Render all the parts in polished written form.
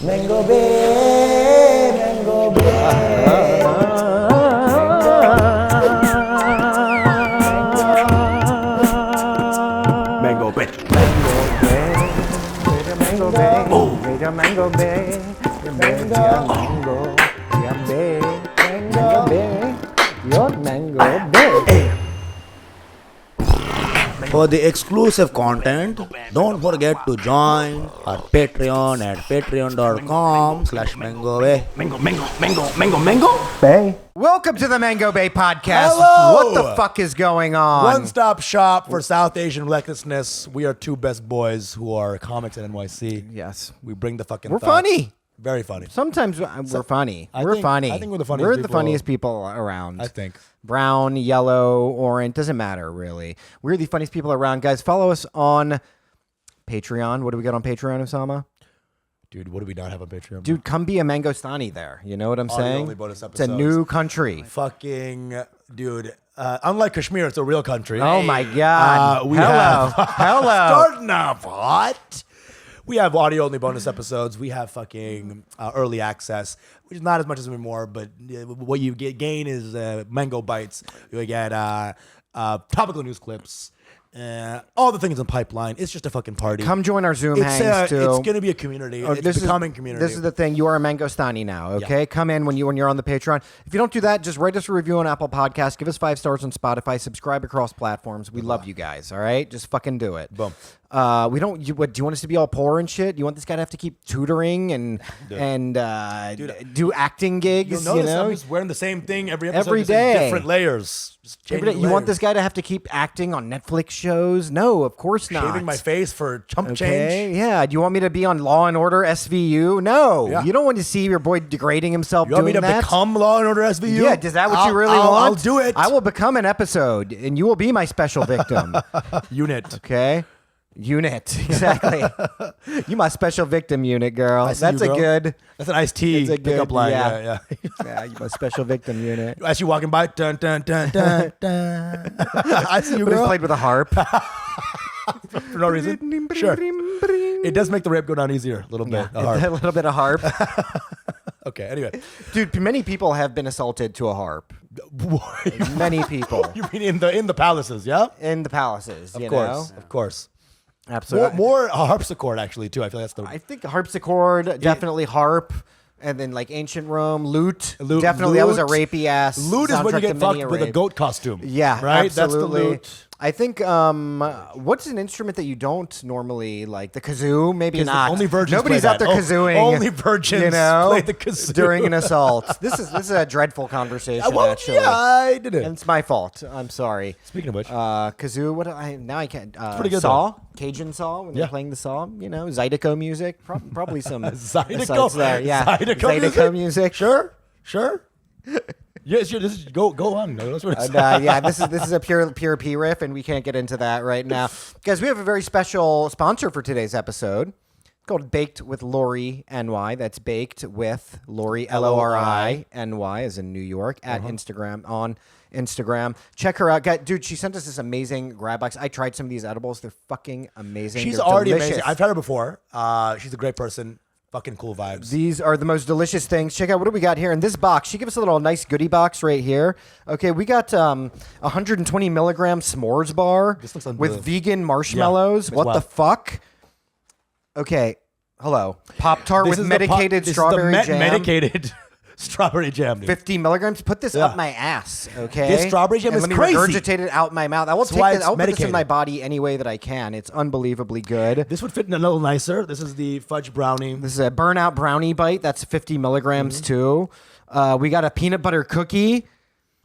Mango Bay, Mango Bay. Mango Bay. Mango Bay, Mango Bay, Mango Bay, Mango Bay, your Mango Bay. For the exclusive content, don't forget to join our Patreon at patreon.com/MangoBay. Mango Bay. Welcome to the Mango Bay podcast. Hello. What the fuck is going on? One-stop shop for South Asian recklessness. We are two best boys who are comics in NYC. Yes. We bring the fucking We're thoughts. funny. Very funny. Sometimes we're funny. I We're think- funny. I think we're the funniest We're the people- funniest people around. I think. Brown, yellow, orange, doesn't matter really. We're the funniest people around. Guys, follow us on Patreon. What do we got on Patreon, Usama? Dude, what do we not have on Patreon? Dude, come be a Mangostani there. You know what I'm saying? Audio-only bonus It's a episodes. new country. Fucking, dude. Unlike Kashmir, it's a real country. Oh my God. We Hello. have Hello. starting off hot. We have audio-only bonus episodes. We have fucking early access, which is not as much as more, but what you gain is mango bites. You get topical news clips, all the things in pipeline. It's just a fucking party. Come join our Zoom hangs too. It's going to be a community. It's becoming community. This is the thing. You are a Mangostani now, okay? Yeah. Come in when you're on the Patreon. If you don't do that, just write us a review on Apple Podcasts. Give us 5 stars on Spotify. Subscribe across platforms. We love you guys, all right? Just fucking do it. Boom. We don't. Do you want us to be all poor and shit? You want this guy to have to keep tutoring and do acting gigs? You'll notice you know, I'm just wearing the same thing every episode. Every just in day. different layers. Just Every changing day. You want layers. this guy to have to keep acting on Netflix shows? No, of course not. Shaving my face for chump Okay, change. yeah. Do you want me to be on Law and Order SVU? No. Yeah. You don't want to see your boy degrading himself You want doing me to that? become Law and Order SVU? Yeah, is that what you really want? I'll do it. I will become an episode, and you will be my special victim. Unit. Okay? Unit, exactly. You my special victim unit, girl. I see That's you, a girl. good. That's an iced tea It's a pickup good- line. yeah. Yeah. Yeah, you my special victim unit. As you walking by, dun dun dun dun dun. I see you, But it's girl. played with a harp. For no reason. Sure. It does make the rape go down easier a little bit. A A harp. little bit of harp. Okay. Anyway, Dude, many people have been assaulted to a harp. Many people. you mean in the palaces? Yeah. In the palaces, Of course. Absolutely. More a harpsichord actually too. I feel that's the I think harpsichord, definitely harp, and then like ancient Rome, lute. Definitely, that was a lute. rapey ass. Lute is when you soundtrack get to many fucked with a rape. goat costume. Yeah, right. absolutely. That's the lute. I think what's an instrument that you don't normally like? The kazoo, maybe 'Cause not. only virgins Nobody's play out there that. kazooing. Only virgins you know, play the kazoo. during an assault. This is a dreadful conversation. Well, actually, yeah, I did it. and it's my fault. I'm sorry. Speaking of which, Kazoo. Now I can't. pretty good, saw, Cajun saw when Yeah. they're playing the saw. You know, Zydeco music. Probably some Zydeco? asides there. Yeah, Zydeco music. Sure. Yes, sure. This is go on. No, that's what it's Yeah, this is a pure P riff, and we can't get into that right now, guys. We have a very special sponsor for today's episode. It's called Baked with Lori NY. That's Baked with Lori LORI NY, as in New York at Instagram on Instagram. Check her out, dude. She sent us this amazing grab box. I tried some of these edibles. They're fucking amazing. She's They're already delicious. amazing. I've had her before. She's a great person. Fucking cool vibes. These are the most delicious things. Check out what do we got here in this box. She gave us a little nice goodie box right here. Okay, we got 120 milligram s'mores bar This looks with unbelievable. vegan marshmallows. it's What the wild. fuck? Okay, hello. Pop-Tart with medicated strawberry jam. Medicated strawberry jam. Dude. 50 milligrams. Put this Yeah. up my ass, okay? This strawberry jam And is let me crazy. regurgitate it out my mouth. I will That's why take it's I'll put this in medicated. my body any way that I can. It's unbelievably good. This would fit in a little nicer. This is the fudge brownie. This is a burnout brownie bite. That's 50 milligrams too. We got a peanut butter cookie.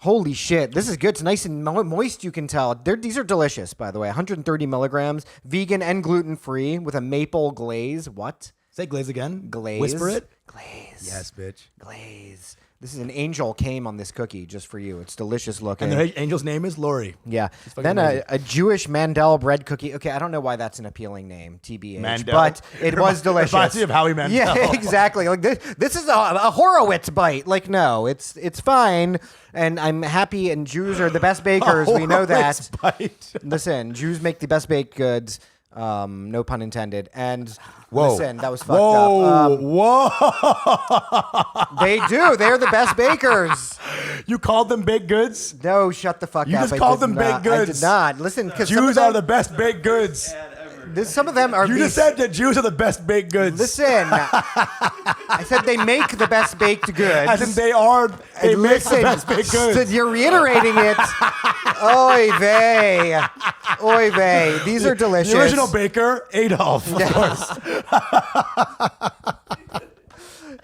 Holy shit. This is good. It's nice and moist, you can tell. These are delicious, by the way. 130 milligrams. Vegan and gluten-free with a maple glaze. What? Say glaze again. Glaze. Whisper it. Glaze. Yes, bitch. Glaze. This is an angel came on this cookie just for you. It's delicious looking. And the angel's name is Lori. Yeah. fucking Then amazing. a Jewish Mandel bread cookie. Okay, I don't know why that's an appealing name, TBH. Mandel? But it was delicious. Reminds me of Howie Mandel. Yeah, exactly. Like this is a Horowitz bite. Like, no, it's fine. And I'm happy, and Jews are the best bakers. We know that. Horowitz bite. Listen, Jews make the best baked goods. No pun intended. And Whoa. listen, that was fucked up. Whoa! They do. They're the best bakers. You called them baked goods? No, shut the fuck You up. just I called did them not. baked goods. I did not. Listen, because Jews are the best baked goods. some of them are. You just said that Jews are the best baked goods. Listen, I said they make the best baked goods. As in they make the best baked goods. So you're reiterating it. Oy vey. Oy vey. These are delicious. The original baker, Adolf, of course.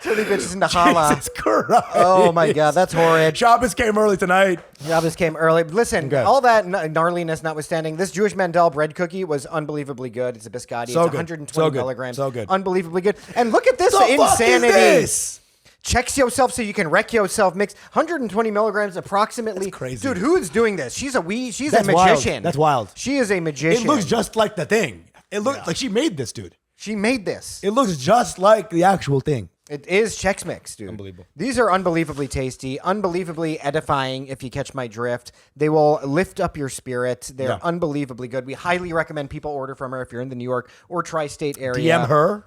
Turning bitches into challah. Jesus Christ. Oh my God, that's horrid. Shabbos came early tonight. Shabbos came early. Listen, Okay. all that gnarliness notwithstanding, this Jewish Mandel bread cookie was unbelievably good. It's a biscotti. So It's good. 120 So good. milligrams. So good. Unbelievably good. And look at this The fuck is insanity. this? Checks yourself so you can wreck yourself. Mix 120 milligrams approximately. That's crazy. Dude, who is doing this? She's a That's a wild. magician. That's wild. She is a magician. It looks just like the thing. It looks like she made this, dude. She made this. It looks just like the actual thing. It is Chex Mix, dude. Unbelievable. These are unbelievably tasty, unbelievably edifying, if you catch my drift. They will lift up your spirit. They're Yeah. unbelievably good. We highly recommend people order from her if you're in the New York or tri-state area. DM her.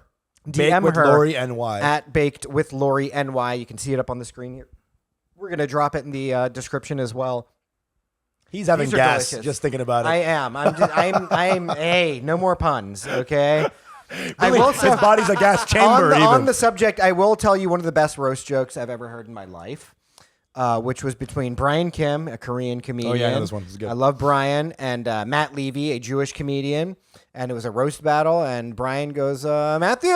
DM Bake with her Lori NY. at Baked with Lori NY. You can see it up on the screen here. We're going to drop it in the description as well. He's having These are gas delicious. just thinking about it. I am. Hey, no more puns, okay? I Really, will his say, body's a gas chamber. on the subject, I will tell you one of the best roast jokes I've ever heard in my life, which was between Brian Kim, a Korean comedian. Oh, yeah, I know this one. This is good. I love Brian, and Matt Levy, a Jewish comedian. And it was a roast battle, and Brian goes, Matthew,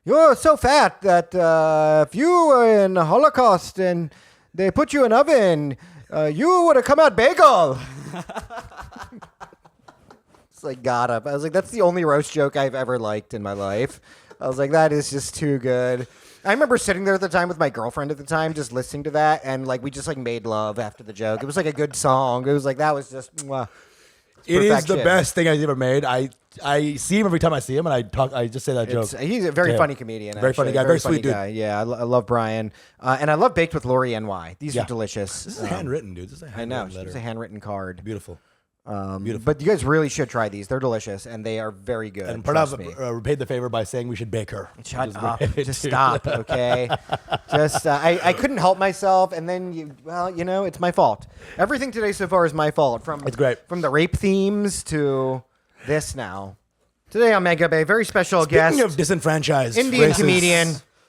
you're so fat that if you were in the Holocaust and they put you in an oven, you would have come out bagel. It's like, got up. I was like, that's the only roast joke I've ever liked in my life. I was like, that is just too good. I remember sitting there at the time with my girlfriend at the time, just listening to that, and like we just like made love after the joke. It was like a good song. It was like that was just. Mwah. It is the perfection. best thing I've ever made. I see him every time I see him, and I just say that joke. He's a very Yeah. funny comedian. Very funny actually. guy, very funny sweet dude. guy. Yeah, I love Brian, and I love Baked with Lori NY. These Yeah. are delicious. This is handwritten, dude. This is a I know. handwritten It's letter. a handwritten card. Beautiful. Beautiful. But you guys really should try these. They're delicious, and they are very good. And trust me. Pranav repaid the favor by saying we should bake her. Shut Which is up. great, Just dude. stop, okay? Just, I couldn't help myself, and then, it's my fault. Everything today so far is my fault. It's great. From the rape themes to this now. Today on Mega Bay, very special guest, Speaking of disenfranchised, Indian racist- comedian.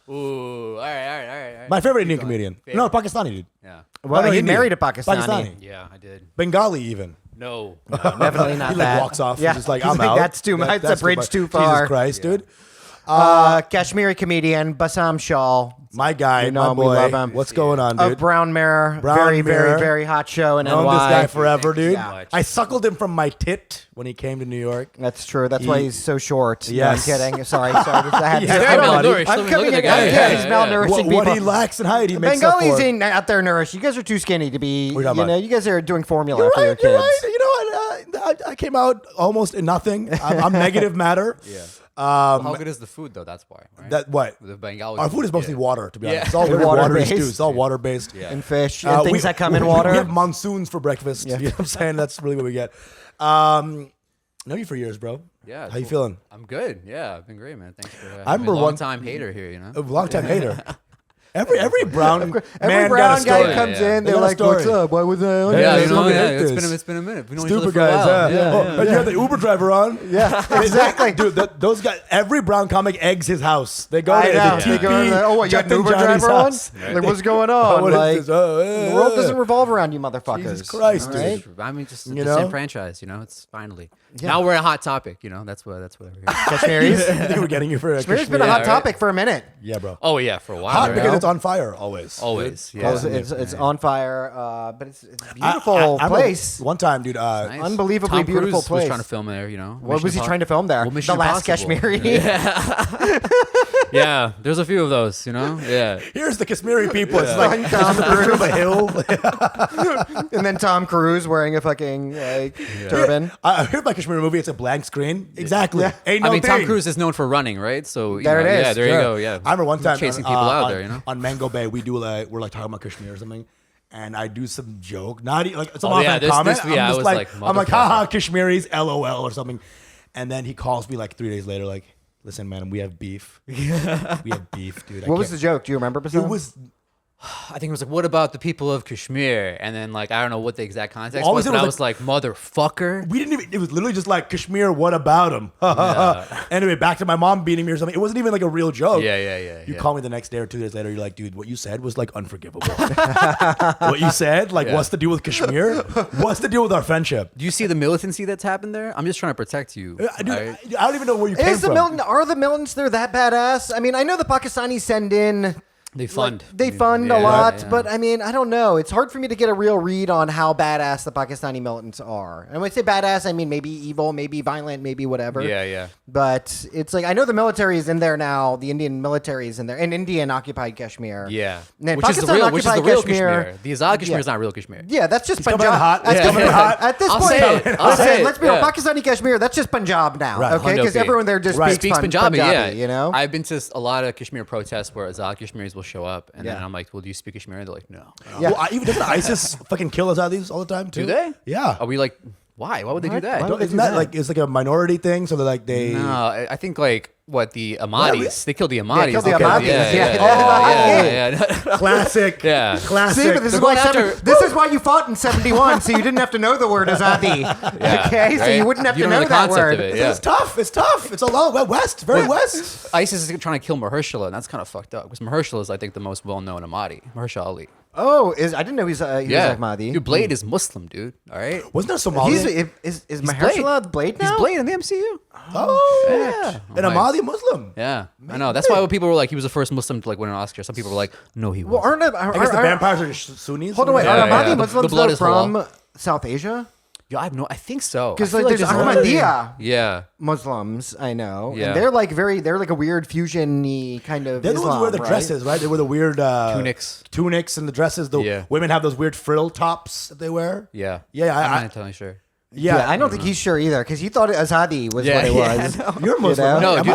Ooh, all right. My favorite Indian comedian. No, Pakistani dude. Yeah. Well, Oh, no, he Indian. married a Pakistani. Pakistani. Yeah, I did. Bengali even. No. Definitely not He that. like walks off. Yeah. Yeah. Just like He's I'm like, out. That's too much. That's a bridge much. too far. Jesus Christ, dude. Kashmiri comedian Bassam Shawl. My guy, You know my him, we boy. love him. What's going on, dude? Of Brown Mirror. Brown very, Mirror. very, very hot show in Known NY. this guy forever, dude. Yeah. I suckled him from my tit when he came to New York. That's true. That's why he's so short. Yes. No, I'm kidding. Sorry. I had He's to. very I don't- malnourished. I'm Look at coming the in. guy. Yeah, he's Yeah. malnourishing What he people. lacks in height, he makes up Bengalis for. ain't out there nourished. You guys are too skinny to be. What are you talking about? You guys are doing formula You're for your right. kids. You're right. You know what? I came out almost in nothing. I'm negative matter. Yeah. How good is the food though? That's why. Right? That what? The Bengali. Our food is mostly yeah. water, to be Yeah. honest. It's all Water water-based, based. too. It's all water-based. Yeah. And fish and things We- that come in we water. have monsoons for breakfast. Yeah. You know what I'm saying? That's really what we get. Know you for years, bro. Yeah. How you cool. feeling? I'm good. Yeah, I've been great, man. Thanks for. I remember long one- time hater here. You know. A long-time hater. Every brown Every man brown got a guy story. comes Yeah. in, They they're got a like, "What's story. up? Why was I?" Yeah, you you know, know, we yeah, hate this. it's been a minute. We've known each other Stupid for a guys, while. yeah. Oh, and you had the Uber driver on. Yeah, exactly. Dude, those guys. Every brown comic eggs his house. They go I to know. the They TP. go in there, oh, what, you got an Jeff and Uber Johnny's driver on? house. Like, what's going on? Oh, what is Like, this? Oh, the world doesn't revolve around you, motherfuckers. Jesus Christ, All dude. right? I mean, just You know? disenfranchised. You know, it's finally. Now we're a hot topic. You know, that's what we're here. Kashmiris. I think we're getting you for a Kashmir's been Kashmir. a hot right. topic for a minute. Yeah, bro. Oh yeah, for a while. Hot right? because it's on fire always. Always. Yeah. It's on fire, but it's a I- beautiful I remember place. One time, dude. Nice. Unbelievably Tom beautiful Cruise place. was trying to film there. You know. What was he trying to film there? Well, Mission The Last Impossible. Kashmiri. Yeah, there's a few of those. You know. Yeah. Here's the Kashmiri people. It's like Tom the Cruise. of a hill. And then Tom Cruise wearing a fucking turban. I heard my Kashmir movie. It's a blank screen. Exactly. Yeah. Ain't no I mean, Tom thing. Cruise is known for running, right? So you There know, it is. Yeah, there Sure. you go. Yeah. I remember one time chasing people out on, there. You know. on Mango Bay, we're like talking about Kashmir or something, and I do some joke, not like some Oh, yeah, offhand this- comment. this- yeah, I I'm just was like, like, I'm like, haha, Kashmiris, LOL or something. And then he calls me like 3 days later, like, listen, man, we have beef. We have beef, dude. What was the joke? Do you remember, Bassam? It was... I think it was like, what about the people of Kashmir? And then like, I don't know what the exact context All we was, said but I was was like, motherfucker. We didn't even, it was literally just like, Kashmir, what about him? Anyway, back to my mom beating me or something. It wasn't even like a real joke. Yeah. You call me the next day or 2 days later, you're like, dude, what you said was like unforgivable. What you said, like, what's the deal with Kashmir? What's the deal with our friendship? Do you see the militancy that's happened there? I'm just trying to protect you. Dude, right? I don't even know where you came from. Are the militants there that badass? I mean, I know the Pakistanis send in. They fund. They fund a lot, but I mean, I don't know. It's hard for me to get a real read on how badass the Pakistani militants are. And when I say badass, I mean maybe evil, maybe violent, maybe whatever. Yeah. But it's like, I know the military is in there now. The Indian military is in there. And Indian occupied Kashmir. Yeah. And Which is the real Kashmir. The Azad Kashmir is not real Kashmir. Yeah, that's just coming Punjab. hot. That's Coming hot. At this I'll point, say it. I'll say it. let's be real. Yeah. Pakistani Kashmir, that's just Punjab now. Right. Okay? Because everyone there just speaks Punjabi. Yeah. You know? I've been to a lot of Kashmir protests where Azad Kashmiris will show up, and then Yeah. I'm like, well, do you speak Kashmiri? They're like, no. Yeah. Well, even doesn't ISIS fucking kill Azadis all the time too? Do they? Yeah. Are we like, why? Why would they do that? Why would they Isn't do that that? like, it's like a minority thing? So they're like, they... No, I think like what the Ahmadis. They killed the Ahmadis. killed the Okay. Ahmadis. Yeah. Classic. Yeah. Classic. See, but this is, They're why going after- this is why you fought in 71, so you didn't have to know the word Azadi. Okay? So right? you wouldn't have You to don't know the that concept word. of it, yeah. It's tough. It's tough. It's a lot west. Very west. ISIS is trying to kill Mahershala, and that's kind of fucked up because Mahershala is, I think, the most well-known Ahmadi. Mahershala Ali. Oh, I didn't know he was Ahmadi. Dude, Blade is Muslim, dude. All right. Wasn't there Somalian? Is Blade. Mahershala Blade now? He's Blade in the MCU. Oh, Yeah. an Ahmadi Muslim. Yeah, I know. That's why when people were like, he was the first Muslim to like win an Oscar. Some people were like, no, he Well, wasn't. I guess the vampires are Sunnis. Hold on, wait. Yeah, Are yeah. Ahmadi The Muslims blood though is halal. from South Asia? Yeah, I think so. Because I like feel there's only- Ahmadiyya Yeah. Muslims, I know. Yeah. And they're like a weird fusion-y kind of They're the ones Islam, who wear the right? dresses, right? They wear the weird Tunics. and the dresses. The Yeah. women have those weird frill tops that they wear. Yeah. Yeah, I'm I- not entirely sure. Yeah, I don't think he's sure either because he thought Azadi was Yeah, what it yeah, was. You're Muslim. know? right? No, Am dude,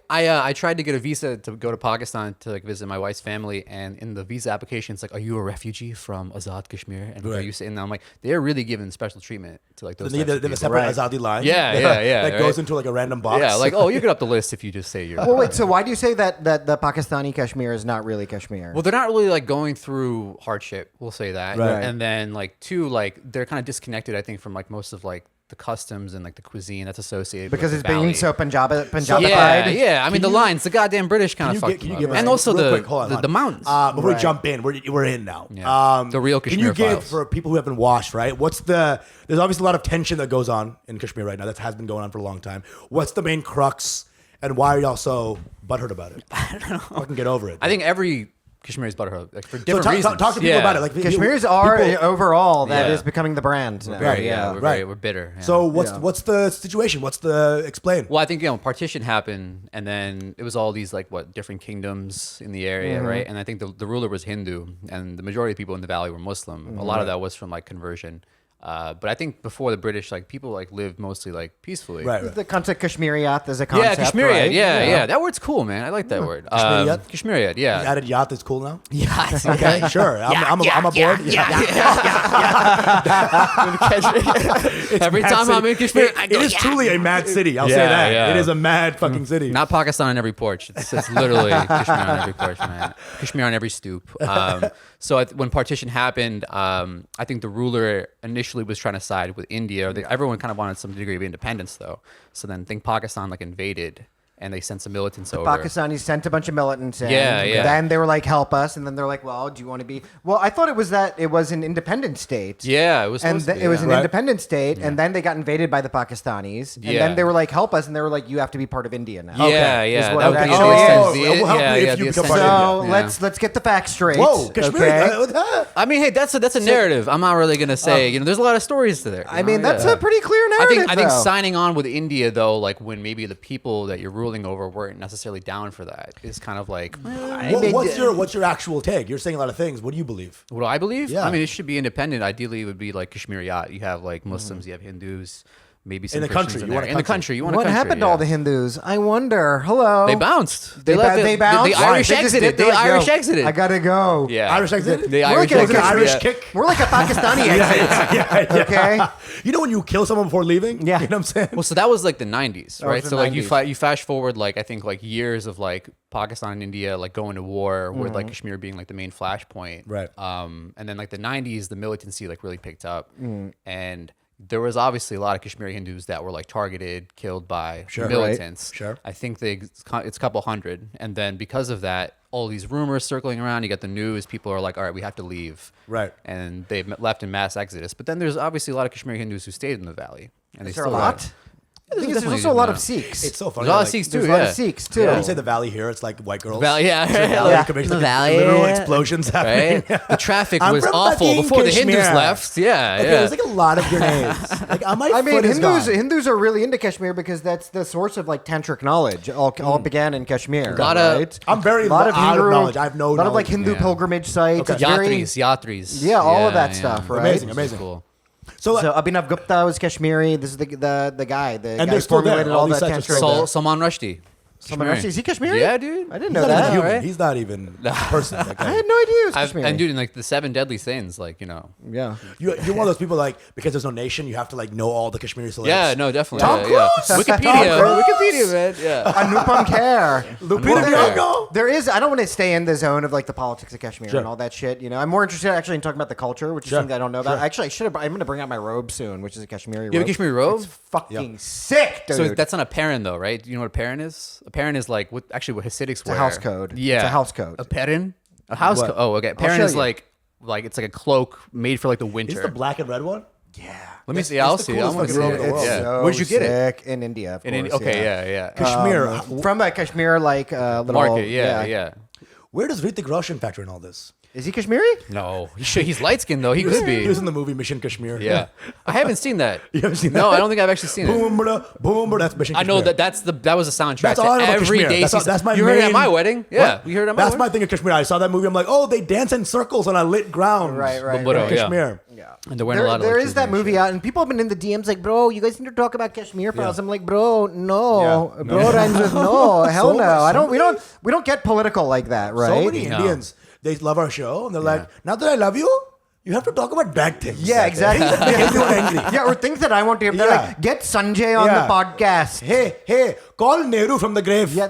I tried to get a visa to go to Pakistan to like visit my wife's family, and in the visa application, it's like, "Are you a refugee from Azad Kashmir?" And Right. are you saying? And I'm like, they're really giving special treatment to like those. They have types of a people. separate Right. Azadi line. Yeah, that right. goes into like a random box. Yeah, like, oh, you get up the list if you just say you're. Well, wait. So why do you say that the Pakistani Kashmir is not really Kashmir? Well, they're not really like going through hardship. We'll say that. Right. And then like two, like they're kind of disconnected. I think from like most of like the customs and like the cuisine that's associated because with it's the valley. being so Punjabified. Yeah. I mean, the lines, the goddamn British kind of fucked Can you them give up. us And also real quick, hold on. the mountains. Before we Right. jump in, we're in now. Yeah. The real Can you Kashmir give files. for people who haven't watched, right? There's obviously a lot of tension that goes on in Kashmir right now. That has been going on for a long time. What's the main crux, and why are y'all so butthurt about it? I don't know. Fucking get over it. I think every Kashmiri is butthurt, like for so different reasons. talk to people about it. Like Kashmirs are people- overall that Yeah. is becoming the brand. Now. Right, We're bitter. Yeah. So what's the situation? Explain? Well, I think partition happened, and then it was all these like different kingdoms in the area, right? And I think the ruler was Hindu, and the majority of people in the valley were Muslim. A lot of that was from like conversion. But I think before the British, like people like lived mostly like peacefully. Right. The concept Kashmiriyat is a concept. Yeah, Kashmiriyat. Right? Yeah. That word's cool, man. I like that word. Kashmiriyat? Kashmiriyat. Yeah. You added yacht is cool now. Yeah. Okay, sure. I'm aboard. Every Mad time city. I'm in Kashmir, It is truly a mad city. I'll say Yeah, that. yeah. It is a mad fucking city. Not Pakistan on every porch. It's literally Kashmir on every porch, man. Kashmir on every stoop. So when partition happened, I think the ruler initially was trying to side with India. Everyone kind of wanted some degree of independence, though. So then I think Pakistan like invaded, and they sent some militants over. Pakistanis sent a bunch of militants in. Yeah, yeah. Then they were like, help us. And then they're like, well, do you want to be... Well, I thought it was an independent state. Yeah, it was And supposed to be, it was yeah. an Right. independent state. And then they got invaded by the Pakistanis. And Yeah. then they were like, help us. And they were like, you have to be part of India now. Yeah, is yeah. what That it would be actually the is. extent- It will help yeah, you if yeah, you the become extent- part of So India. let's get the facts straight. Whoa, Kashmir. Okay? I mean, hey, that's a narrative. I'm not really gonna say. There's a lot of stories to there. I mean, that's a pretty clear narrative, I think though. signing on with India though, like when maybe the people that you're ruling over weren't necessarily down for that, is kind of like, What's your actual take? You're saying a lot of things. What do you believe? what do I believe? Yeah. I mean, it should be independent. Ideally, it would be like Kashmiriyat. You have like Muslims, you have Hindus, maybe some In the Christians country, in you there. want a In the country. country, you want a What country. happened to all the Hindus? I wonder. Hello. They bounced. They left. bounced. The Irish They just exited. did- they're The like, Irish yo, exited. I gotta go. Yeah. Yeah. Irish exit? The We're Irish like an exit. Irish yeah. kick? We're like a Pakistani exit. Okay. You know when you kill someone before leaving? Yeah. You know what I'm saying? Well, so that was like the 90s, right? was So the like 90s. you flash forward like I think like years of like Pakistan and India like going to war with like Kashmir being like the main flashpoint. Right. And then like the 90s, the militancy like really picked up. And there was obviously a lot of Kashmiri Hindus that were like targeted, killed by militants. Right. Sure. I think it's a couple hundred. And then because of that, all these rumors circling around, you get the news, people are like, all right, we have to leave. Right. And they've left in mass exodus. But then there's obviously a lot of Kashmiri Hindus who stayed in the valley. And Is they there a still lot? The thing is, there's definitely also a lot of not. Sikhs. It's so funny. There's a lot of like, Sikhs too, There's a lot yeah. of Sikhs too. When you say the valley here, it's like white girls. Valley, yeah. So the valley Yeah. could make, The like, valley, literal yeah. explosions happening. Right? The traffic I'm was from awful fucking before the Hindus Kashmir. left. Yeah, Okay, yeah. there's like a lot of grenades. Like, my I mean, foot is gone. Hindus are really into Kashmir because that's the source of like tantric knowledge. All began in Kashmir. Lot of- right? I'm very a lot out of knowledge. I have no lot of like knowledge. Hindu Yeah. pilgrimage sites. Okay. It's very- Yatris. Yeah, all of that stuff, right? Amazing, Which is amazing. Cool. So, So Abhinav Gupta was Kashmiri. This is the guy. The And guy they're still there. formulated All all these that sites are tantric. still there. Salman Rushdie. Salman Kashmiri. Rushdie. Is he Kashmiri? Yeah, dude. I didn't he's know not even that. human. right? He's not even a person. That I guy. had no idea he was Kashmiri. And dude, in like the 7 deadly sins, like, you know. yeah. You're one of those people like because there's no nation, you have to like know all the Kashmiri celebs. Yeah, no, definitely. Tom yeah, Cruise? yeah. Tom Wikipedia, man. Yeah. Anupam Kher. Lupita Nyong'o. There is. I don't want to stay in the zone of like the politics of Kashmir Sure. and all that shit. You know, I'm more interested actually in talking about the culture, which is Sure. something I don't know about. Sure. Actually, I should have. I'm going to bring out my robe soon, which is a Kashmiri robe. You have a Kashmiri robe? It's fucking sick, dude. So that's not a parent, though, right? You know what a parent is? A parent is like what Hasidics wear. a house code. Yeah. It's a house code. A parent? A house What? code. Oh, okay. Parent show is you. like it's like a cloak made for like the winter. Is the black and red one? Let me see. I'll the see. coolest I want to see fucking robe in it. the world. Yeah. So Where'd you get it? sick. In India, of In course. India. Okay, yeah. Kashmir. From a Kashmir like little Market. Yeah. Where does Hrithik Roshan factor in all this? Is he Kashmiri? No, he's light skinned though. He could be. He was in the movie Mission Kashmir. Yeah, I haven't seen that. You haven't seen No, that? I don't think I've actually seen it. Boom, boom, that's Mission I Kashmir. know that was a soundtrack That's to all I know about every Kashmir. day. That's my you heard it at main- my wedding. Yeah, What? we heard it at my That's wedding. my thing of Kashmir. I saw that movie. I'm like, oh, they dance in circles on a lit ground. Right. But, yeah. Kashmir. Yeah. And they're wearing a lot of There like, is that Kashmir movie shit. out, and people have been in the DMs like, bro, you guys need to talk about Kashmir for Yeah. us. I'm like, bro, no, Yeah. bro rhymes with no, hell So no. much- I so don't. We don't get political like that, right? So many No. Indians, they love our show, and they're like, now that I love you, you have to talk about bad things. Yeah, exactly. They get you angry. Yeah, or things that I want to hear. They're Yeah. like, get Sanjay on Yeah. the podcast. Hey, call Nehru from the grave. Yeah,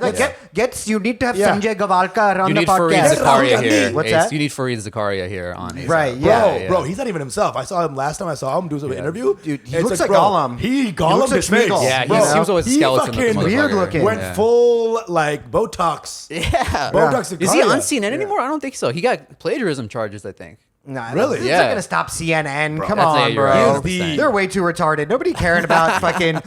you need to have Yeah. Sanjay Gavalkar on You the need Fareed podcast. Get Rahul Zakaria Gandhi. here. What's Ace. that? You need Fareed Zakaria here on Ace. Right, Bro, yeah. bro, he's not even himself. I saw him last time I saw him do an interview. Dude, he It's looks like bro, Gollum. He He Gollum looks like his face. Smeagol. Yeah, Bro, he was always a he skeleton. fucking looking weird motherfucker. looking. Went Yeah. full like Botox. Yeah. Botox. Is he Zakaria. on CNN anymore? I don't think so. He got plagiarism charges, I think. Nah, Really? It's Yeah. not going to stop CNN. Come That's on, it, you're bro. right. He's the- They're way too retarded. Nobody cared about fucking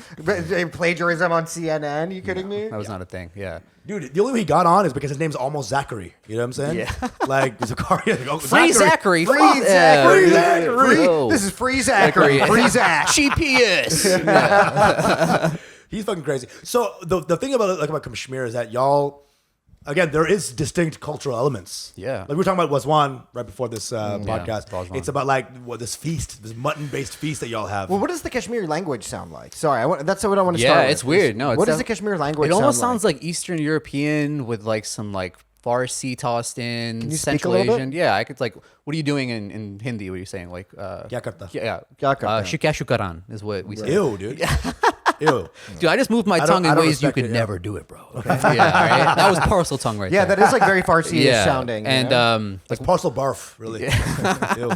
plagiarism on CNN. You kidding me? That was not a thing. Yeah. Dude, the only way he got on is because his name's almost Zachary. You know what I'm saying? Yeah. Like Zakaria. Like, oh, Free Zachary. Free Fuck Zachary. Free Zachary. Whoa. This is free Zachary. Free Zach. GPS. He's fucking crazy. So the thing about Kashmir is that y'all, again, there is distinct cultural elements. Yeah. Like we were talking about Waswan right before this podcast. Waswan. It's about like this feast, this mutton-based feast that y'all have. Well, what does the Kashmiri language sound like? Sorry, that's what I want to Yeah, start with. it's weird. No, it's what does the def- Kashmiri language It almost sound sounds like Eastern European with like some like Farsi tossed in, you speak a Central little bit? Asian. Yeah, I could like. What are you doing in Hindi? What are you saying? Like, Kya karta? yeah, Kya karta? shukya shukaran is what we say. Ew, dude. Ew. Dude, I just moved my I tongue don't in ways you respect could it, yeah. never do it, bro. Okay? Yeah, right? That was parcel tongue right Yeah, there. that is like very Farsi-ish yeah. sounding. you And know? It's parcel barf, really. Ew.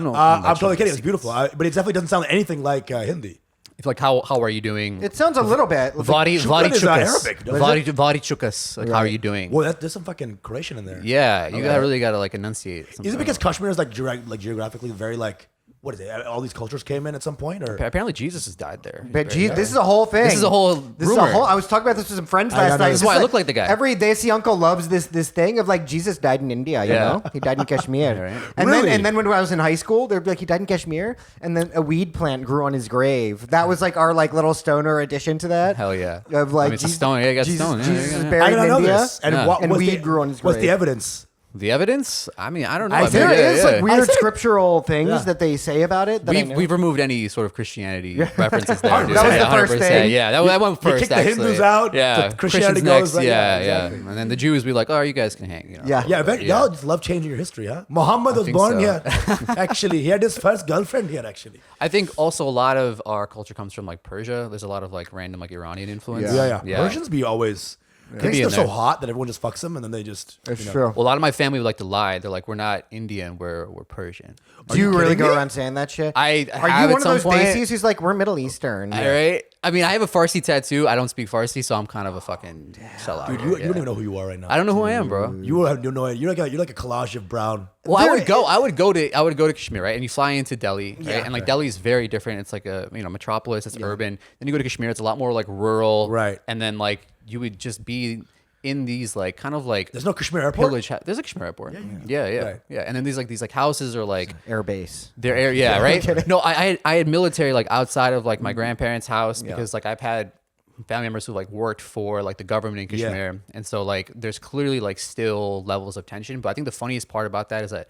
no, I'm totally kidding. It's beautiful. But it definitely doesn't sound anything like Hindi. It's like how are you doing? it sounds a little bit. Vadi Shukran is, chukas. Arabic, doesn't Vadi chukas. Like how are you doing? Well, there's some fucking Croatian in there. Yeah, you really gotta like enunciate. Is it sometimes. because Kashmir is like geographically very like, what is it? All these cultures came in at some point? Or Apparently Jesus has died there. But gee, this is a whole thing. This is a whole This is a rumor. whole. I was talking about this with some friends I last know. night. This is It's why I look like the guy. Every Desi uncle loves this thing of like Jesus died in India. You Yeah. know, he died in Kashmir. Right. And Really? then when I was in high school, they'd be like, he died in Kashmir, and then a weed plant grew on his grave. That was like our like little stoner addition to that. Hell yeah. Of like I mean, it's a stone. Yeah, you got Jesus, stone. Yeah, Jesus yeah, is yeah. buried I didn't in know India. this. And Yeah. what And what's weed the, grew on his What's the grave. evidence? The evidence? I mean, I don't know. There is like weird said it. scriptural things Yeah. that they say about it. That We've removed any sort of Christianity references there. That dude. was the Yeah, first 100%. thing. Yeah, that went first. kick the actually. Hindus out, Yeah, the Christianity Christians goes, next. right? Yeah, Yeah, exactly. And then the Jews be like, oh, you guys can hang. You know? Yeah. Yeah, I bet y'all just love changing your history, huh? Muhammad was think born so. here. Actually, he had his first girlfriend here. Actually, I think also a lot of our culture comes from like Persia. There's a lot of like random like Iranian influence. yeah. Persians be always. I think be they're in so there. hot that everyone just fucks them, and then they just. It's you know. true. Well, a lot of my family would like to lie. They're like, we're not Indian, we're Persian. Do you you really kidding go me? around saying that shit? I Are have you at one of those some point. desis who's like, we're Middle Eastern? All right. I mean, I have a Farsi tattoo. I don't speak Farsi, so I'm kind of a fucking sellout. Dude, here, you yeah. don't even know who you are right now. I don't know who I am, bro. You have no idea. You're like a collage of brown. Well, I would go to Kashmir, right? And you fly into Delhi, right? And like Delhi is very different. It's like a metropolis. It's urban. Then you go to Kashmir. It's a lot more like rural, Right. And then like you would just be in these like kind of like There's no Kashmir airport. there's a Kashmir airport. Yeah. Right. And then these like houses are like Air base. their air. Yeah, right. No, I had military like outside of like my grandparents' house because like I've had family members who like worked for like the government in Kashmir, and so like there's clearly like still levels of tension. But I think the funniest part about that is that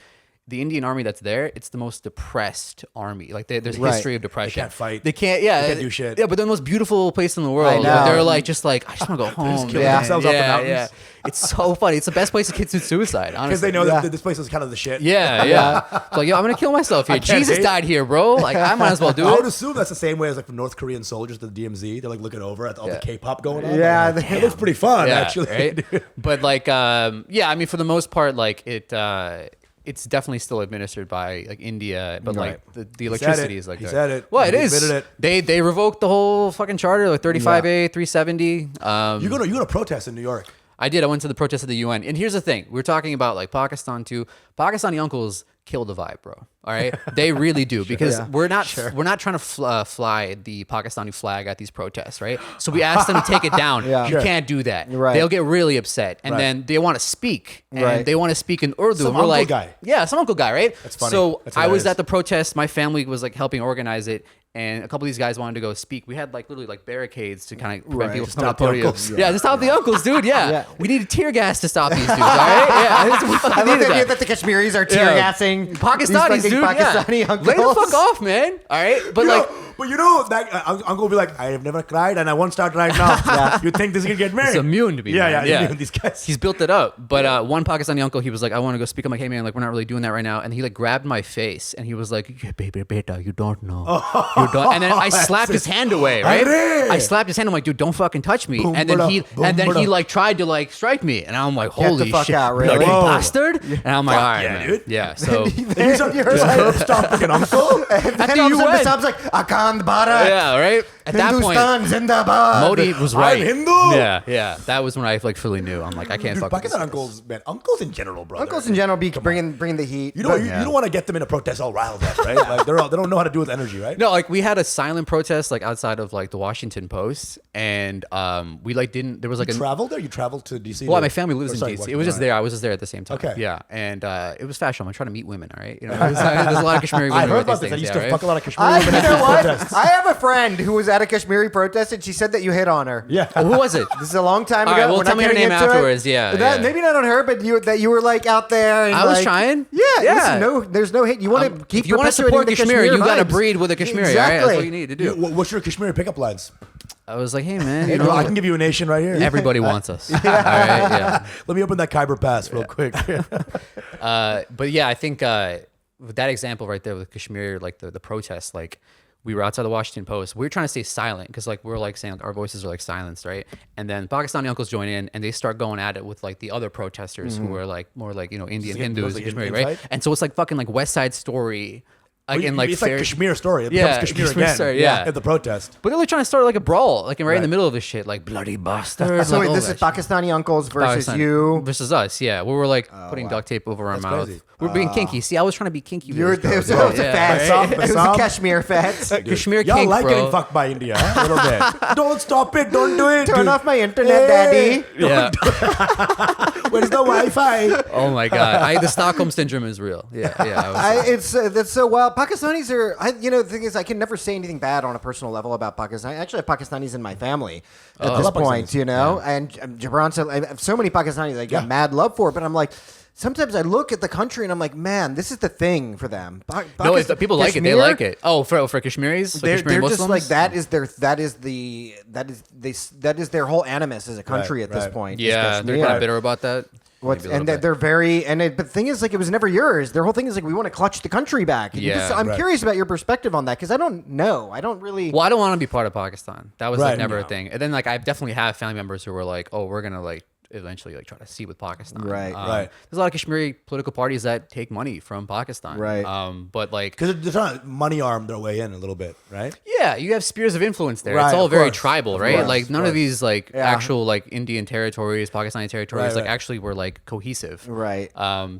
the Indian army that's there, it's the most depressed army. Like there's a history of depression. They can't fight. They can't. Yeah, They can't do shit. Yeah, but they're the most beautiful place in the world. know. They're like just like I just want to go home. killing man. themselves up the mountains. It's so funny. It's the best place to get to suicide. Honestly, Because they know that this place is kind of the shit. Yeah. It's like, yo, I'm gonna kill myself here. can't Jesus hate- died here, bro. Like, I might as well do I would it. assume that's the same way as like for North Korean soldiers to the DMZ. They're like looking over at all the K-pop going on. Yeah, Like, it looks pretty fun actually. Right? But like, yeah, I mean, for the most part, like it's definitely still administered by like India, but like the electricity is like He there. said it. Well, it He is. admitted it. They revoked the whole fucking charter, like 35A, 370. You're gonna protest in New York. I did. I went to the protest at the UN. And here's the thing. We're talking about like Pakistan too. Pakistani uncles kill the vibe, bro. All right? They really do because we're not trying to fly the Pakistani flag at these protests, right? So we asked them to take it down. You can't do that. Right. They'll get really upset. And then they want to speak. And they want to speak in Urdu. Some We're uncle like, guy. yeah, some uncle guy, right? That's funny. So That's I was hilarious. at the protest. My family was like helping organize it. And a couple of these guys wanted to go speak. We had like literally like barricades to kind of prevent people to from coming stop to the the podium. uncles. Yeah, to stop the uncles, dude. Yeah. Yeah. We needed tear gas to stop these dudes, all right? Yeah. We fucking I love needed the idea that. that the Kashmiris are tear gassing Pakistanis, dude. Pakistani Yeah. uncles. Lay the fuck off, man. All right, but like, But you know that uncle will be like, I have never cried and I won't start right now. You think this is gonna get married? it's immune to me. man. Immune. These guys. He's built it up. But one Pakistani uncle, he was like, I want to go speak. I'm like, hey man, like we're not really doing that right now. And he like grabbed my face and he was like, yeah, baby, beta, you don't know. You don't. And then I slapped his hand away, right? Arre! I slapped his hand. I'm like, dude, don't fucking touch me. Boom, And then he boom, and then he boom. like tried to like strike me. And I'm like, Get the holy fuck shit, out, really? bloody Whoa. bastard. And I'm like, all right, yeah, man. dude. Yeah. So He's a curb stomping uncle. And At the all of a sudden, UN. Bassam's like, Akand Bharat. yeah, right. At that point, Hindustan Zindabad. Modi was right. Hindu. Yeah. That was when I like fully knew. I'm like, I can't Dude, fuck with this. Pakistan uncles, man. Uncles in general, brother. Uncles in general be bringing the heat. You know, you don't want to get them in a protest all riled up, right? Like they don't know how to do with energy, right? No, like we had a silent protest like outside of like the Washington Post, and we like didn't. There was like You a traveled there? You traveled to DC? well, my family lives in Sorry, DC. It was just Washington. there. I was just there at the same time. Okay. Yeah, and it was fashion. I'm trying to meet women. All right, you know, there's a lot of Kashmiri women. I heard with about these this. I things, used yeah, to right? fuck a lot of Kashmiri You women at know these what? protests. I have a friend who was at a Kashmiri protest, and she said that you hit on her. Yeah. Oh, who was it? This is a long time All ago. right, well, We're tell not me her getting name into it. afterwards. Yeah, That, yeah. maybe not on her, but that you were like out there. And I was like- trying. Yeah, Yeah. Listen, there's no hate. You want to keep If you want to perpetuating support the Kashmir, you got to vibes. breed with a Kashmiri. All right, Exactly. that's what you need to do. What's your Kashmiri pickup lines? I was like, hey man, Hey, you bro, know, I can give you a nation right here. everybody wants us. All right, yeah. Let me open that Khyber Pass real quick. But yeah, I think with that example right there with Kashmir, like the protests, like we were outside the Washington Post. We were trying to stay silent because like we're like saying like, our voices are like silenced, right? And then Pakistani uncles join in and they start going at it with like the other protesters who are like more like, you know, Indian Hindus, like Kashmiri, inside? right? And so it's like fucking like West Side Story. Like in like it's fair- like Kashmir story. It Yeah, becomes Kashmir Kashmir again. story, yeah. At the protest. But they're like trying to start like a brawl, like right in the Right. middle of this shit, like bloody bastards. So like, wait, all this that is shit. Pakistani uncles versus Pakistan you. versus us, yeah. We were like putting duct tape over our mouth. crazy. We're being kinky. See, I was trying to be kinky. with You're, this, it was, bro. it was a Yeah, fat. right? It was a Bassam. Kashmir fat. Kashmir Y'all kink, like bro. getting fucked by India, huh? A little bit. Don't stop it. Don't do it. Turn dude. off my internet, daddy. Yeah. Where's the Wi-Fi? Oh my god. The Stockholm syndrome is real. Yeah. I was, It's so wild. Pakistanis are, the thing is, I can never say anything bad on a personal level about Pakistan. I actually have Pakistanis in my family at this love point, Pakistanis. and Jabran said, I have so many Pakistanis I got mad love for, but I'm like, sometimes I look at the country and I'm like, man, this is the thing for them. No, it's, people like it. They like it. Oh, for Kashmiris, They're Kashmiri Muslims? just like that is their whole animus as a country at this point. is Yeah, Kashmir. they're kind of bitter about that. What's, Maybe a and little bit. they're very but the thing is, like, it was never yours. Their whole thing is like, we want to clutch the country back. And Yeah. I'm curious about your perspective on that because I don't know. I don't really. Well, I don't want to be part of Pakistan. That was like Right, never yeah. a thing. And then like I definitely have family members who were like, oh, we're gonna like eventually like try to see with Pakistan. Right. Right. There's a lot of Kashmiri political parties that take money from Pakistan. Right. But like, Because they're trying to money arm their way in a little bit, right? yeah, you have spheres of influence there. Right, It's all of very course. tribal, Of right? course, Like of none of course. these like Yeah. actual like Indian territories, Pakistani territories, Right, like right. actually were like cohesive. Right.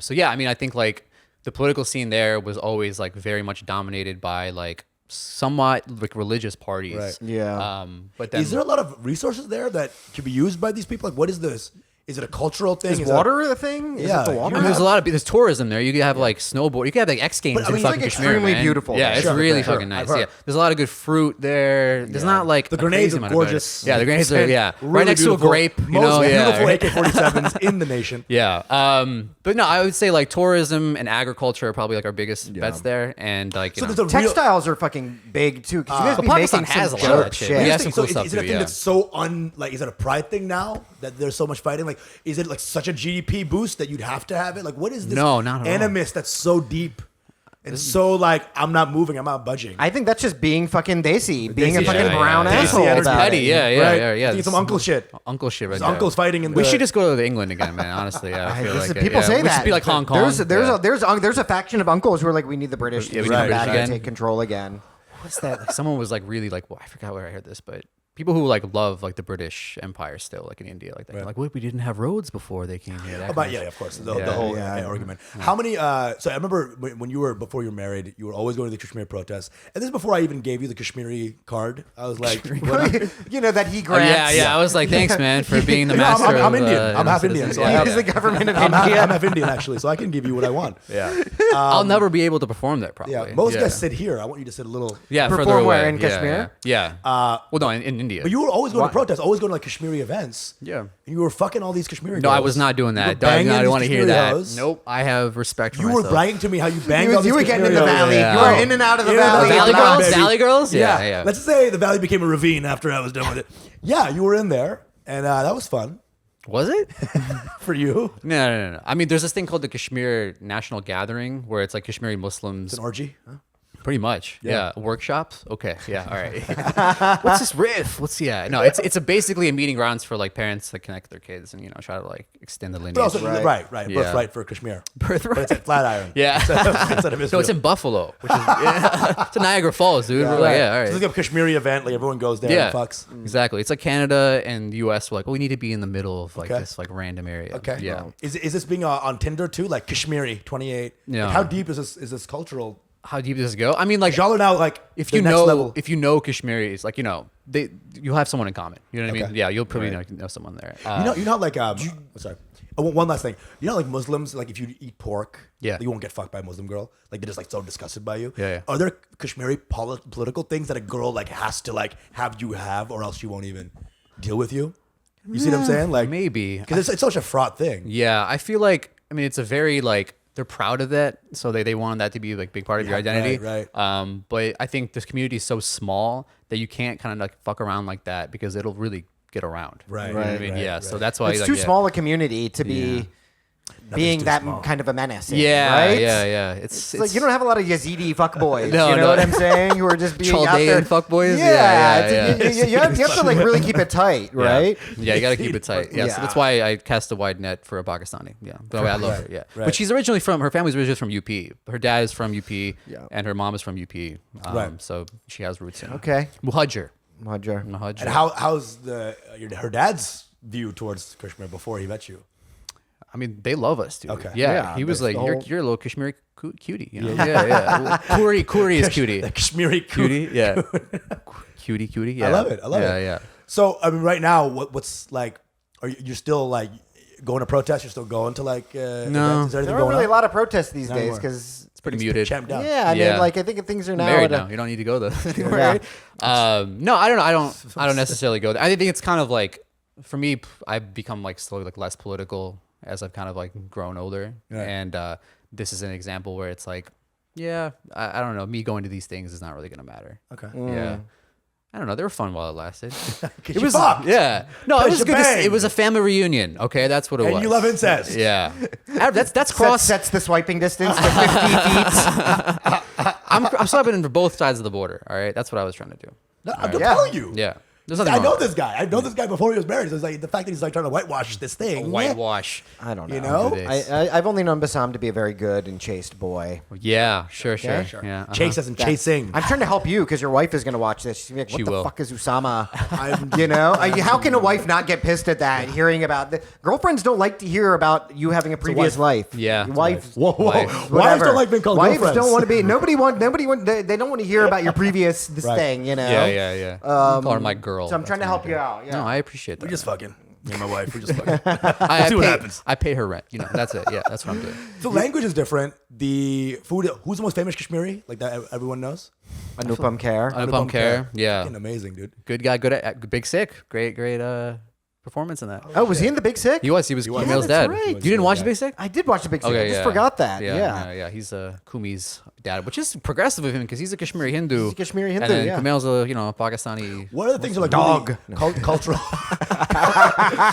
So yeah, I mean, I think like the political scene there was always like very much dominated by like somewhat like religious parties. Right. Yeah. But then Is there a lot of resources there that can be used by these people? Like, what is this? Is it a cultural thing? Is it- water a thing? Is Yeah, it the water? I mean, there's a lot of there's tourism there. You could have like snowboard. You could have like X Games But, I in mean, it's, fucking like, Kashmir, extremely man. beautiful Yeah, there. it's Sure, really sure. fucking nice. I've heard. Yeah, there's a lot of good fruit there. There's not like The a grenades crazy are amount of good. gorgeous. Yeah, the grenades are right Really next beautiful. to a grape. You Most know, yeah, beautiful right. AK-47s in the nation. Yeah. But no, I would say like tourism and agriculture are probably like our biggest bets there, and like you So know. there's a real. Textiles are fucking big too. Because you guys But be Pakistan making has some a lot of dope that shit. shit. We have Is some it- cool so stuff is it a too, thing yeah. that's so like, is it a pride thing now that there's so much fighting? Like, is it like such a GDP boost that you'd have to have it? Like, what is this No, not at all. animus that's so deep and so like, I'm not moving, I'm not budging? I think that's just being fucking desi, being a Desi, fucking yeah, brown yeah. asshole. Desi energy. about Petty, it. yeah, yeah, Right? yeah, yeah. I think it's some uncle shit. Uncle shit right His there. uncle's fighting in We the- should just go to England again, man. Honestly, yeah, I feel Listen, like people say we that. should be like Hong Kong. There's a faction of uncles who are like, we need the British to Yeah, we come need the back British and again. take control again. What's that? Like, someone was like really like, well, I forgot where I heard this, but people who like love like the British Empire still, like in India, like that. Like, what? We didn't have roads before they came here. That About kind yeah, of of course, Yeah. the whole Yeah. argument. How many? So I remember when you were before you were married, you were always going to the Kashmir protests, and this is before I even gave you the Kashmiri card. I was like, You know that he Oh, grants. yeah. I was like, thanks, man, for being the No, I'm- master. I'm of, Indian. you I'm know, half citizens. Indian, so Yeah, I He have- is the government of I'm India. half Indian actually, so I can give you what I want. Yeah, I'll never be able to perform that probably. yeah. Most guys sit here. I want you to sit a little. Yeah, Perform further where, away. in Yeah, Kashmir? Yeah. Well, no, in India. But you were always going to protests, always going to like Kashmiri events. Yeah. And you were fucking all these Kashmiri. No, I girls. was not doing You were that. banging I these don't want to hear Kashmiri that. hoes. Nope. I have respect for You myself. were bragging to me how you banged all these You were getting in the Kashmiri valley. girls. You were in and out of the In and out of valley. Valley Come on, girls? baby. Valley girls? Yeah. Yeah, yeah. Let's just say the valley became a ravine after I was done with it. Yeah, you were in there, and that was fun Was it? for you. No. I mean, there's this thing called the Kashmir National Gathering where it's like Kashmiri Muslims. It's an orgy. Huh? Pretty much. Yeah. Yeah. Workshops? Okay. Yeah. All right. What's this riff? No, it's basically a meeting grounds for like parents to connect their kids and, you know, try to like extend the lineage. But also, right. Yeah. Birthright for Kashmir. Birthright. But it's at Flatiron. Yeah. Instead of No, Israel. it's in Buffalo, which is it's in Niagara Falls, dude. We're like, yeah, all So right. it's like a Kashmiri event. Like everyone goes there Yeah, and fucks. exactly. It's like Canada and the U.S. Were like, we need to be in the middle of like Okay. this like random area. Okay. Yeah. Is this being on Tinder too? Like Kashmiri 28. Yeah. Like, how deep is this cultural? How deep does this go? I mean, like, Y'all are now like if the you next know level. if you know Kashmiris, like, you know, you have someone in common. You know what I Okay. mean? Yeah, you'll probably know someone there. you know how like sorry. One last thing. You know, like Muslims, like if you eat pork, Yeah. you won't get fucked by a Muslim girl. Like they're just like so disgusted by you. Yeah. Are there Kashmiri political things that a girl like has to like have you have, or else she won't even deal with you? You see what I'm saying? Like maybe. because it's such a fraught thing. Yeah, I feel like, I mean, it's a very like they're proud of that, so they want that to be like big part of your identity. right. But I think this community is so small that you can't kind of like fuck around like that because it'll really get around. Right, You know what I right, mean? right, Yeah. right. So that's why It's like, too yeah. small a community to be being too that small. kind of a menace. Yeah, right? yeah. It's like you don't have a lot of Yazidi fuckboys. No, you know no. what I'm saying? Who are just being out there. Chaldean fuckboys? Yeah, Yeah, it's- You have to like really keep it tight, right? Yeah, you got to keep it tight. Yeah, so Yeah. that's why I cast a wide net for a Pakistani. Yeah, the way I love her. Yeah, right. but she's originally her family's originally from UP. Her dad is from UP, Yeah. and her mom is from UP. Right. So she has roots in Okay. Muhajir. Roger. Muhajir. And how's her dad's view towards Kashmir before he met you? I mean, they love us, dude. Okay. Yeah, Yeah, he was that's like, the "You're whole- you're a little Kashmiri cutie." You know? Yeah. Kuri is cutie. The Kashmiri Cutie. Yeah. Cutie. Yeah. I love it. Yeah. So I mean, right now, what's like? Are you still like going to protests? You're still going to like? No. Events? Is there anything There going aren't really on? a lot of protests these Not days anymore. because It's pretty muted. Champed down. yeah, I Yeah. mean, like I think things are now Married at a- now. You don't need to go there anymore. Yeah. Right? No, I don't know. I don't necessarily go there. I think it's kind of like, for me, I've become like slowly like less political as I've kind of like grown older. Right. And this is an example where it's like, yeah, I don't know. Me going to these things is not really gonna matter. Okay. Yeah. I don't know. They were fun while it lasted. It was fucked. Yeah. No, it was good. Shebang. It was a family reunion. Okay, that's what it was. And you love incest. Yeah. That's cross. Sets the swiping distance to 50 feet. I'm swiping for both sides of the border. All right, that's what I was trying to do. No, I'm Yeah. telling you. Yeah. There's nothing I wrong know with this guy. I know this guy before he was married. So it's like the fact that he's like trying to whitewash this thing. it. Whitewash. I don't know. You know? Do this. I've only known Bassam to be a very good and chaste boy. Yeah. Sure. Okay. Sure. Yeah. Chase as in chasing. I'm trying to help you because your wife is going to watch this. She's gonna be like, what She the will. fuck is Usama? I'm- You know? How can a wife not get pissed at that, hearing about the girlfriends don't like to hear about you having a previous life. Yeah, it's a Wife. Whoa, whoa. Wife. Wives Whatever. don't like being called Wives girlfriends. don't want to be. They don't want to hear about your previous Right. thing. You know. Yeah. Call her my girl. So I'm trying to help you out. Yeah. No, I appreciate that. We're just fucking. Me and my wife. We're just fucking. I see what pay, happens. I pay her rent. You know, that's it. Yeah, that's what I'm doing. The language is different. The food. Who's the most famous Kashmiri? Like that everyone knows? Anupam Kher. Anupam Kher. Yeah. Fucking amazing, dude. Good guy. Good at Big Sick. Great performance in that. Oh, was he in the Big Sick? He was Kumail's that's dad. right. You didn't watch the Big Sick? I did watch the Big Sick. Okay, I just yeah. forgot that. Yeah. He's Kumi's dad, which is progressive of him because he's a Kashmiri Hindu. He's a Kashmiri Hindu, And then yeah. Kumail's a Pakistani. What are the things that are like Dog. really cultural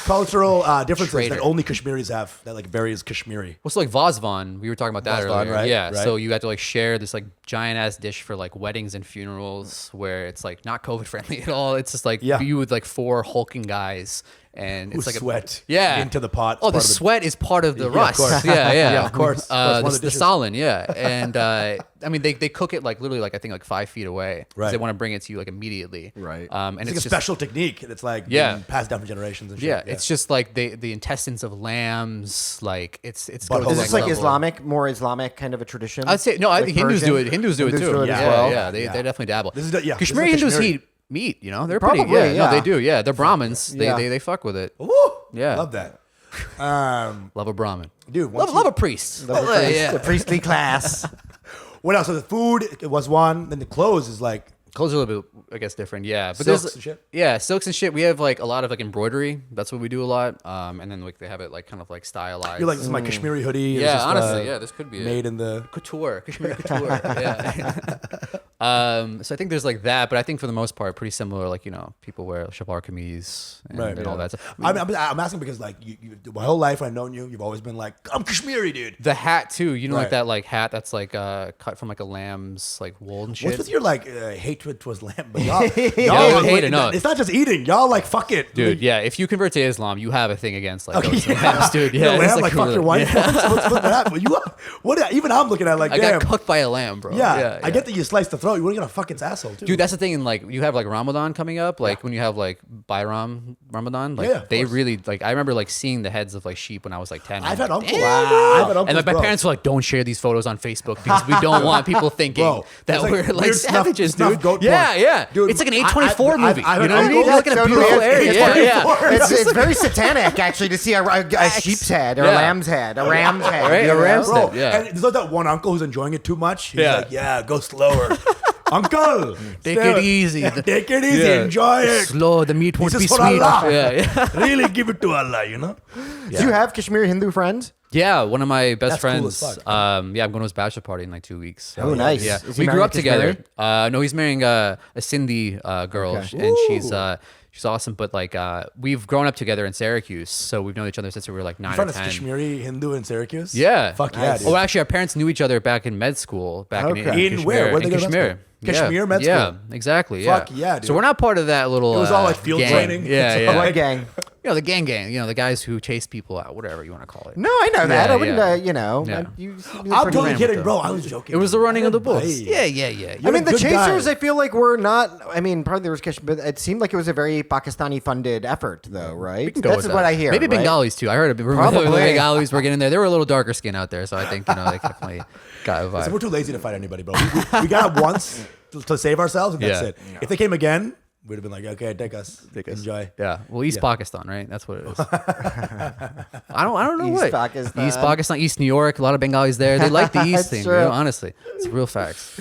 cultural differences Traitor. that only Kashmiris have that like varies Kashmiri? Well, so like Vazvan, we were talking about that Vazvan, earlier. right, Yeah. right. So you had to like share this like giant ass dish for like weddings and funerals where it's like not COVID friendly at all. It's just like Yeah. you with like 4 hulking guys. And Who it's like sweat yeah into the pot. Oh, It's the part of sweat is part of the Yeah, of rust. course. Yeah. Yeah, of course. One of the The dishes. salin, yeah. And I mean, they cook it like literally like I think like 5 feet away. 'Cause Right. They want to bring it to you like immediately. Right. And It's it's like a just, special technique that's like Yeah. being passed down for generations and shit. yeah, it's just like the intestines of lambs. Like it's Butthole. goes Is to this the like next level. Islamic, more Islamic kind of a tradition? I'd say no. I Like think Hindus Persian? do it. Hindus do it Hindus too. do it as yeah, well? yeah. They Yeah. definitely dabble. This is the- yeah, this is Kashmiri the Hindus Kashmiri. eat meat. You know, they're Probably, pretty. Yeah, yeah. no, they do. Yeah, they're Brahmins. Yeah. They fuck with it. Woo! Yeah. Love that. Love a Brahmin. Dude, Love, once love a priest. The priest- yeah. the priestly class. what else? So the food was one, then the clothes is like Clothes are a little bit, I guess, different. Yeah, but Silks there's and shit? Yeah, silks and shit. We have like a lot of like embroidery. That's what we do a lot. And then like they have it like kind of like stylized. you're like this is my Kashmiri hoodie. It's Yeah, just, honestly, yeah, this could be it. made in the. couture, Kashmiri couture. Yeah. So I think there's like that, but I think for the most part, pretty similar. Like people wear shalwar kameez and all that stuff. I'm asking because like you, my whole life I've known you, you've always been like I'm Kashmiri, dude. The hat too, like Right. that like hat that's like cut from like a lamb's like wool and shit. What's with your like hatred towards lamb? But y'all, Yeah, like, we hate it, no. It's not just eating. Y'all like fuck it, Dude, yeah, if you convert to Islam, you have a thing against like Okay, those yeah. lambs, dude. You know, Yeah, it's lamb, like fuck really- your wife. yeah. What's with that? Well, what? Even I'm looking at it like I damn. got cooked by a lamb, bro. Yeah, I get that you slice the throat. You want to get a fucking asshole too. Dude, that's the thing. In like, you have like Ramadan coming up. Like when you have like Bayram Ramadan, like Yeah, of they course. really like. I remember like seeing the heads of like sheep when I was like 10. I've I'm had like, uncles. "Damn." I've had uncles, And like my bro. parents were like, "Don't share these photos on Facebook because we don't want people thinking Bro, that it's like we're like weird snuff- savages, snuff dude." goat Yeah, porn. yeah, Dude, it's like an A24 I've movie. had You know what I mean? uncles- You're like in a So beautiful it's area. Yeah, yeah. It's very satanic, actually, to see a sheep's head or a Yeah. lamb's head, a ram's head. Right, you a know? ram's Bro, head. Yeah. and there's not that one uncle who's enjoying it too much. He's Yeah. like, yeah, go slower. Uncle, Take it easy. Take it easy. Yeah. Enjoy it. Slow. The meat won't This be is for sweet. Allah. Yeah, yeah. Really give it to Allah, you know? Do you have Kashmiri Hindu friends? Yeah, one of my best That's cool friends. as fuck. Yeah, I'm going to his bachelor party in like 2 weeks. Oh, nice. Yeah, Is he we grew married up to together. Kashmiri? No, he's marrying a Sindhi girl, Okay. and she's awesome. But like, we've grown up together in Syracuse, so we've known each other since we were like 9 You or found 10. this Kashmiri Hindu in Syracuse? Yeah. Fuck yeah, Nice. dude. Oh, actually, our parents knew each other back in med school. Back Okay. in In Kashmir, where? Where'd they in go to med Kashmir. school? Kashmir med Yeah, school? exactly. Fuck yeah. yeah, dude. So we're not part of that little. It was all, like, field gang. training? Yeah, So, yeah. What gang? The gang. The guys who chase people out, whatever you want to call it. No, I know that. Yeah, I wouldn't, yeah. Yeah. I'm totally random, kidding, though. bro. I was joking. It was the running of the bulls. Hey. Yeah. I You're mean, a the good Chasers, guy. I feel like were not. I mean, probably there was Kashmir, but it seemed like it was a very Pakistani-funded effort, though, right? Go That's with what that. I hear. Maybe right? Bengalis too. I heard a rumor Probably. that the Bengalis were getting there. They were a little darker skin out there, so I think they definitely got a So vibe. we're too lazy to fight anybody, bro. We got up once to save ourselves, and that's Yeah. it. If they came again, we'd have been like, okay, take us. Enjoy. Yeah, well, East Pakistan, right? That's what it is. I don't know East what. Pakistan. East Pakistan, East New York. A lot of Bengalis there. They like the East That's thing. true. Honestly, it's real facts.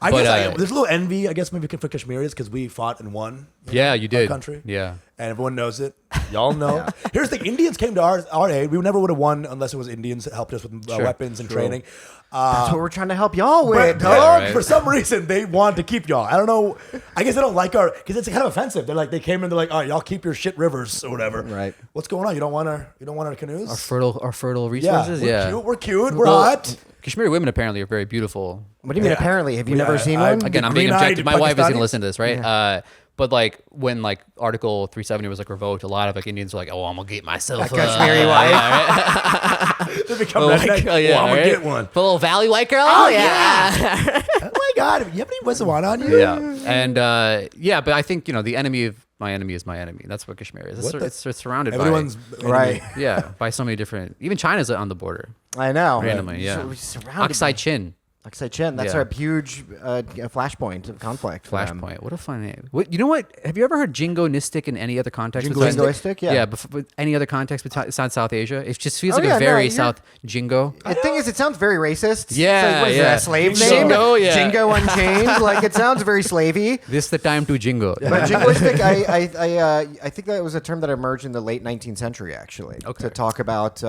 I guess there's a little envy, I guess, maybe for Kashmiris because we fought and won. Yeah, you did. Our country. Yeah. And everyone knows it. Y'all know. Here's the thing. Indians came to our aid. We never would have won unless it was Indians that helped us with weapons and training. That's what we're trying to help y'all with, But dog. for some reason, they want to keep y'all. I don't know. I guess they don't like because it's kind of offensive. They're like, they came in, they're like, all right, y'all keep your shit rivers or whatever. Right. What's going on? You don't want our canoes? Our fertile resources. Yeah. We're cute. We're hot. Kashmiri women apparently are very beautiful. What do you mean? Apparently, have you never seen one? Again, I'm being objective. My wife is going to listen to this, right? But like when like Article 370 was like revoked, a lot of like Indians were like, "Oh, I'm gonna get myself a Kashmiri wife." They become redneck. I'm gonna get one. A little valley white girl. Oh yeah. Oh my god, you have any Wissawana on you? Yeah, and but I think the enemy of my enemy is my enemy. That's what Kashmir is. It's surrounded Everyone's by right. by so many different. Even China's on the border I know. randomly. Yeah, We're surrounded Oxide Chin. Like I said, that's Yeah. a huge flashpoint of conflict. for them. Flashpoint. What a fun name. You know what? Have you ever heard jingoistic in any other context? besides- Jingoistic, yeah. Yeah, but any other context besides South Asia? It just feels like yeah, a no, very you're- South jingo. The thing is, it sounds very racist. Yeah, It's like, what is yeah. that, a slave Jingo, name? yeah. Jingo Unchained. Like, it sounds very slavey. This the time to jingo. But jingoistic, I think that was a term that emerged in the late 19th century, actually, Okay. to talk about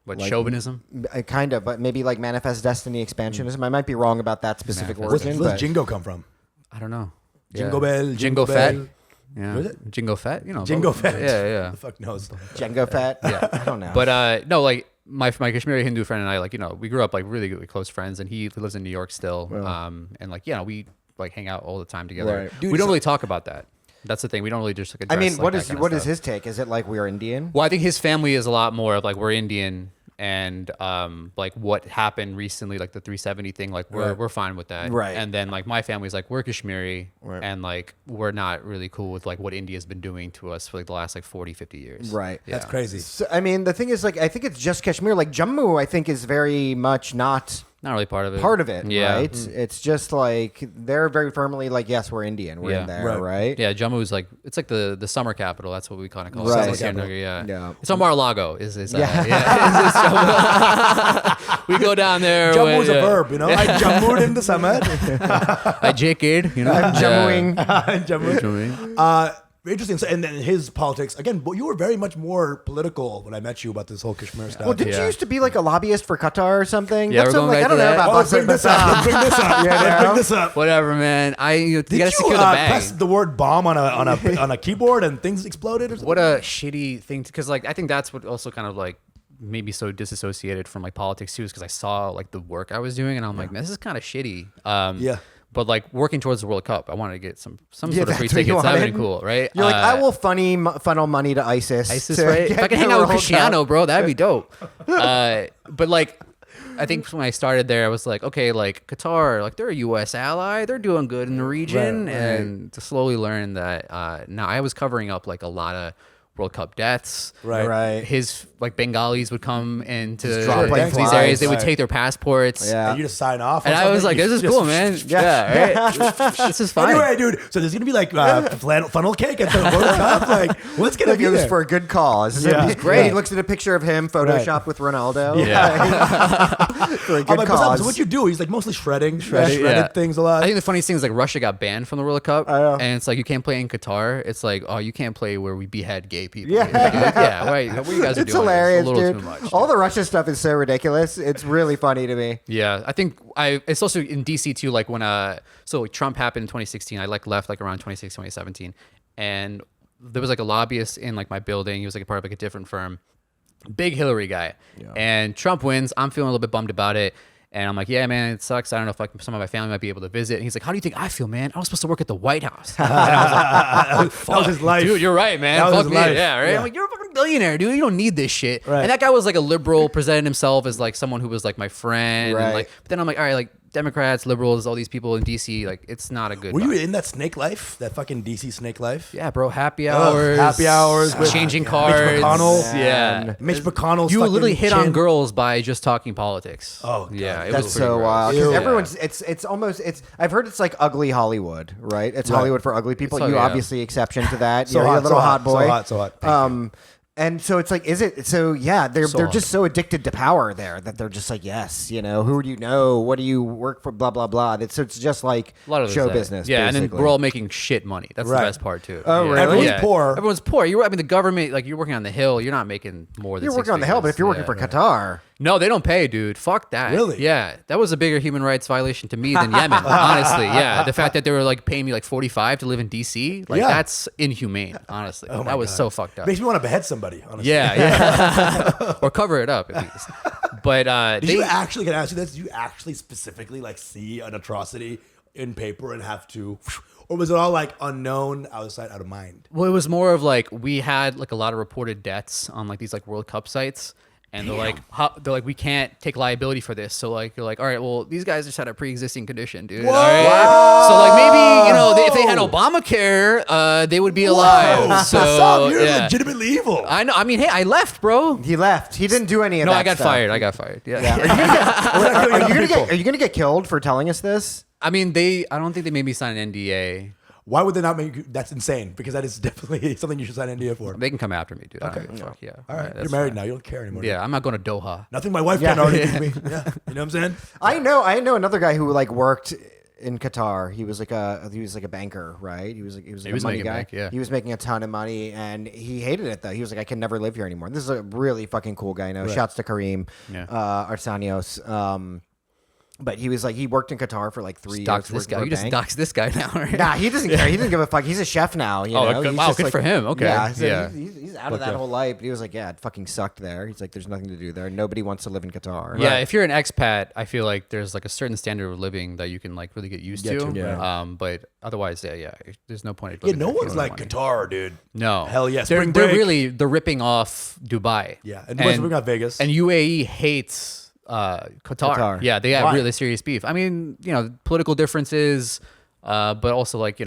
What, like- chauvinism? kind of, but maybe like manifest destiny expansionism. I might be wrong about that specific Manifest origin. Where's But Jingo come from? I don't know. Jingle bell, Jingo jingle fat. bell. Yeah. What is it? Jingo fat? Jingo fat. Yeah. The fuck knows. Django fat. Yeah. I don't know. But no, like my Kashmiri Hindu friend and I, like we grew up like really close friends, and he lives in New York still. And like we like hang out all the time together. Right. Dude, we don't so- really talk about that. That's the thing. We don't really just like I address, mean, like, what that is kind of what is stuff. his take? Is it like we are Indian? Well, I think his family is a lot more of like we're Indian, and like what happened recently, like the 370 thing, like we're fine with that. Right. And then like my family's like we're Kashmiri, and like we're not really cool with like what India's been doing to us for like the last like 40, 50 years. Right. Yeah. That's crazy. So, I mean, the thing is, like, I think it's just Kashmir. Like Jammu, I think is very much not Not really part of it. part of it. Yeah. Right. It's just like they're very firmly like, yes, we're Indian. We're in there. Right. Yeah, Jammu's like it's like the summer capital. That's what we kind of call Right. it. It's like Capital. yeah. Yeah. It's on Mar-a-Lago. Is Yeah. It's Jammu. We go down there. Jammu is a yeah. verb, you know. I jammued in the summer. I JK'd, you know. I'm Jammuing. Jammu. Interesting. So, and then his politics again. But you were very much more political when I met you about this whole Kashmir stuff. Well, didn't you Yeah. used to be like a lobbyist for Qatar or something? Yeah, That's we're something going like, I back don't to know that. about let's bring this up. Let's bring this up. Let's bring this up. Whatever, man. You Did gotta you secure the bag. press the word bomb on a keyboard and things exploded? Or something? What a shitty thing, because like I think that's what also kind of like made me so disassociated from like politics too, is because I saw like the work I was doing, and I'm like, man, this is kind of shitty. Yeah. But like working towards the World Cup, I wanted to get some sort of that's free what you tickets. That would be wanted? cool, right? You're like, I will funnel money to ISIS. ISIS, to right? If get I can the hang out with World Cristiano, Cup. bro, that'd be dope. But like, I think when I started there, I was like, okay, like Qatar, like they're a U.S. ally, they're doing good in the region, Right. and to slowly learn that. Now I was covering up like a lot of World Cup deaths. Right. His like Bengalis would come into drop like these flies. areas. They would Right. take their passports. Yeah. And you just sign off. And or I was like, something? this is You cool, just- man. Yeah, right. This is fine. Anyway, dude, so there's gonna be like funnel cake at the World Cup. Like, what's gonna Like be it was there? for a good cause. Yeah. He's great. He Yeah. looks at a picture of him photoshopped with Ronaldo. Yeah. For a I'm good like, cause. so what you do? He's like mostly shredded Yeah. things a lot. I think the funniest thing is like Russia got banned from the World Cup, know. and it's like you can't play in Qatar. It's like, oh, you can't play where we behead gay people. Yeah. Like, yeah. Right. What you guys are It's doing? hilarious, It's a little dude. too much. All the Russia stuff is so ridiculous. It's really funny to me. Yeah, I think it's also in DC too. Like when so Trump happened in 2016, I like left like around 2016, 2017, and there was like a lobbyist in like my building. He was like a part of like a different firm, big Hillary guy, and Trump wins. I'm feeling a little bit bummed about it. And I'm like, yeah, man, it sucks. I don't know if like some of my family might be able to visit. And he's like, how do you think I feel, man? I was supposed to work at the White House. And I was like, that was his life. dude, you're right, man. That was Fuck his me. life. Yeah, right. Yeah. I'm like, you're a fucking billionaire, dude. You don't need this shit. Right. And that guy was like a liberal, presented himself as like someone who was like my friend. Right. And like, but then I'm like, all right, like Democrats, liberals, all these people in DC, like it's not a good. Were you vibe. in that snake life? That fucking DC snake life? Yeah, bro. Happy hours. Happy hours with Changing Mitch cards. McConnell. Yeah. Mitch McConnell's You would literally fucking hit on chin. girls by just talking politics. Oh, God. yeah, it That's was pretty so gross. wild. Because Ew. everyone's it's almost I've heard it's like ugly Hollywood, right? It's Hollywood for ugly people. It's- You yeah. obviously exception to that. So You're hot, a little so hot hot, boy. so hot, so hot. Thank And so it's like, is it? So yeah, they're So just so addicted to power there that they're just like, yes, you know, who do you know? What do you work for? Blah blah blah. It's just like A lot of show that. business. Yeah, and basically. then we're all making shit money. That's Right. the best part too. Oh, Yeah. really? Everyone's Yeah. poor. Everyone's poor. I mean, the government, like you're working on the Hill, you're not making more than You're six working on the Hill, but figures. if you're working Yeah. for Qatar, No, they don't pay, dude. Fuck that. Really? Yeah, that was a bigger human rights violation to me than Yemen. Honestly, yeah. The fact that they were like paying me like 45 to live in DC, like Yeah. that's inhumane. Honestly, Oh my that was God. so fucked up. Makes me want to behead somebody. Honestly. Yeah, or cover it up at least. But Did you actually? Can I ask you this? Did you actually specifically like see an atrocity in paper and have to, or was it all like unknown, out of sight, out of mind? Well, it was more of like we had like a lot of reported deaths on like these like World Cup sites, and they're like we can't take liability for this. So like you're like, all right, well these guys just had a pre-existing condition, dude. Whoa! All right? So like maybe if they had Obamacare, they would be alive. So Stop, you're yeah. legitimately evil. I know. I mean, hey, I left, bro. he left. He didn't do any of No, that. I got stuff. fired. I got fired. Yeah. Are you gonna get killed for telling us this? I mean, I don't think they made me sign an NDA. Why would they not make you? That's insane. Because that is definitely something you should sign an NDA for. They can come after me, dude. Okay. Fuck yeah. All right, that's you're married fine. now. You don't care anymore. Yeah, I'm not going to Doha. Nothing my wife Yeah. can already give me. Yeah, you know what I'm saying? I know another guy who like worked in Qatar. He was like a banker, right? He was like a money making guy. bank, yeah. He was making a ton of money, and he hated it though. He was like, I can never live here anymore. This is a really fucking cool guy. You know, shouts to Kareem, Yeah. Arsanios. But he was like, he worked in Qatar for like 3 years. Dox this working guy. for a You just bank. dox this guy now, right? Nah, he doesn't care. He doesn't give a fuck. He's a chef now. You Oh, know? good- He's wow, just good like- for him. Okay. Yeah, so Yeah. He's out of that whole life. But he was like, yeah, it fucking sucked there. He's like, there's nothing to do there. Nobody wants to live in Qatar. Yeah, if you're an expat, I feel like there's like a certain standard of living that you can like really get used to. Yeah. But otherwise, yeah, there's no point. in Yeah, living no there if you one's don't like have money. Qatar, dude. No, Hell yeah, They're spring break. they're ripping off Dubai. Yeah, and Dubai's ripping off Vegas. And UAE hates Qatar. Yeah, they have Why? really serious beef. I mean, political differences, but also like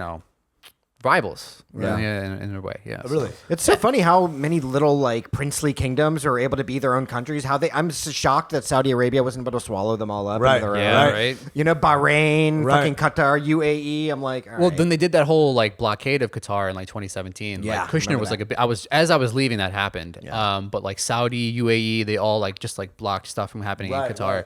rivals. Yeah. In a way. Yeah. Really? It's so funny how many little like princely kingdoms are able to be their own countries. I'm so shocked that Saudi Arabia wasn't able to swallow them all up. Right. Into their Yeah. own. Right. You know, Bahrain, Right. fucking Qatar, UAE. I'm like, all Well, right. then they did that whole like blockade of Qatar in like 2017. Yeah, like Kushner was remember like as I was leaving that happened. But like Saudi, UAE, they all like just like blocked stuff from happening Right, in Qatar.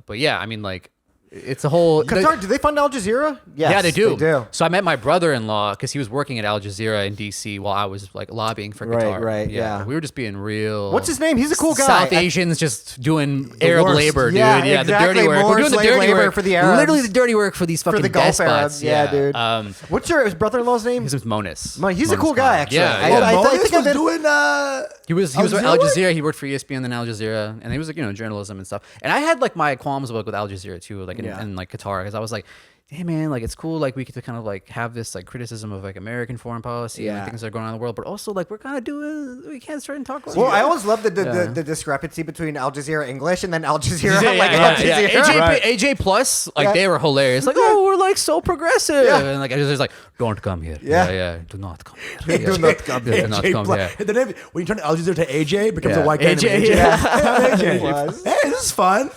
But yeah, I mean like it's a whole Qatar, do they fund Al Jazeera? Yes, yeah, they do. They do. So I met my brother-in-law because he was working at Al Jazeera in DC while I was like lobbying for Right, Qatar. right, yeah. We were just being real. What's his name? He's a cool guy. South Asians just doing Arab worst. labor, dude. Yeah, Yeah, exactly. the dirty work. More We're doing the slave dirty labor work for the Arabs. Literally the dirty work for these fucking For the Gulf despots. Arabs. Yeah, dude. What's his brother-in-law's name? His name's Monis. He's a cool guy, actually. Yeah, I- yeah. I Monis think I've was been- doing. He was Al with Jazeera Al work? Jazeera. He worked for ESPN and Al Jazeera, and he was like journalism and stuff. And I had like my qualms with Al Jazeera too, like in like Qatar, because I was like, hey man, like it's cool, like we get to kind of like have this like criticism of like American foreign policy and Yeah. like, things that are going on in the world, but also like we're kind of doing we can't start and talk about. Well, it. I always love the Yeah. discrepancy between Al Jazeera English and then Al Jazeera Yeah, like yeah, Al yeah. Jazeera. AJ, Right. AJ Plus, like Yeah. they were hilarious. Like, oh, we're like so progressive, Yeah. and like I was like, don't come here. Yeah. Do not come here. Do not come here. Do not come Bla- here. The name, when you turn Al Jazeera to AJ, it becomes Yeah. a white guy. named AJ, AJ. yeah. Hey, I'm AJ. It was. Hey, this is fun.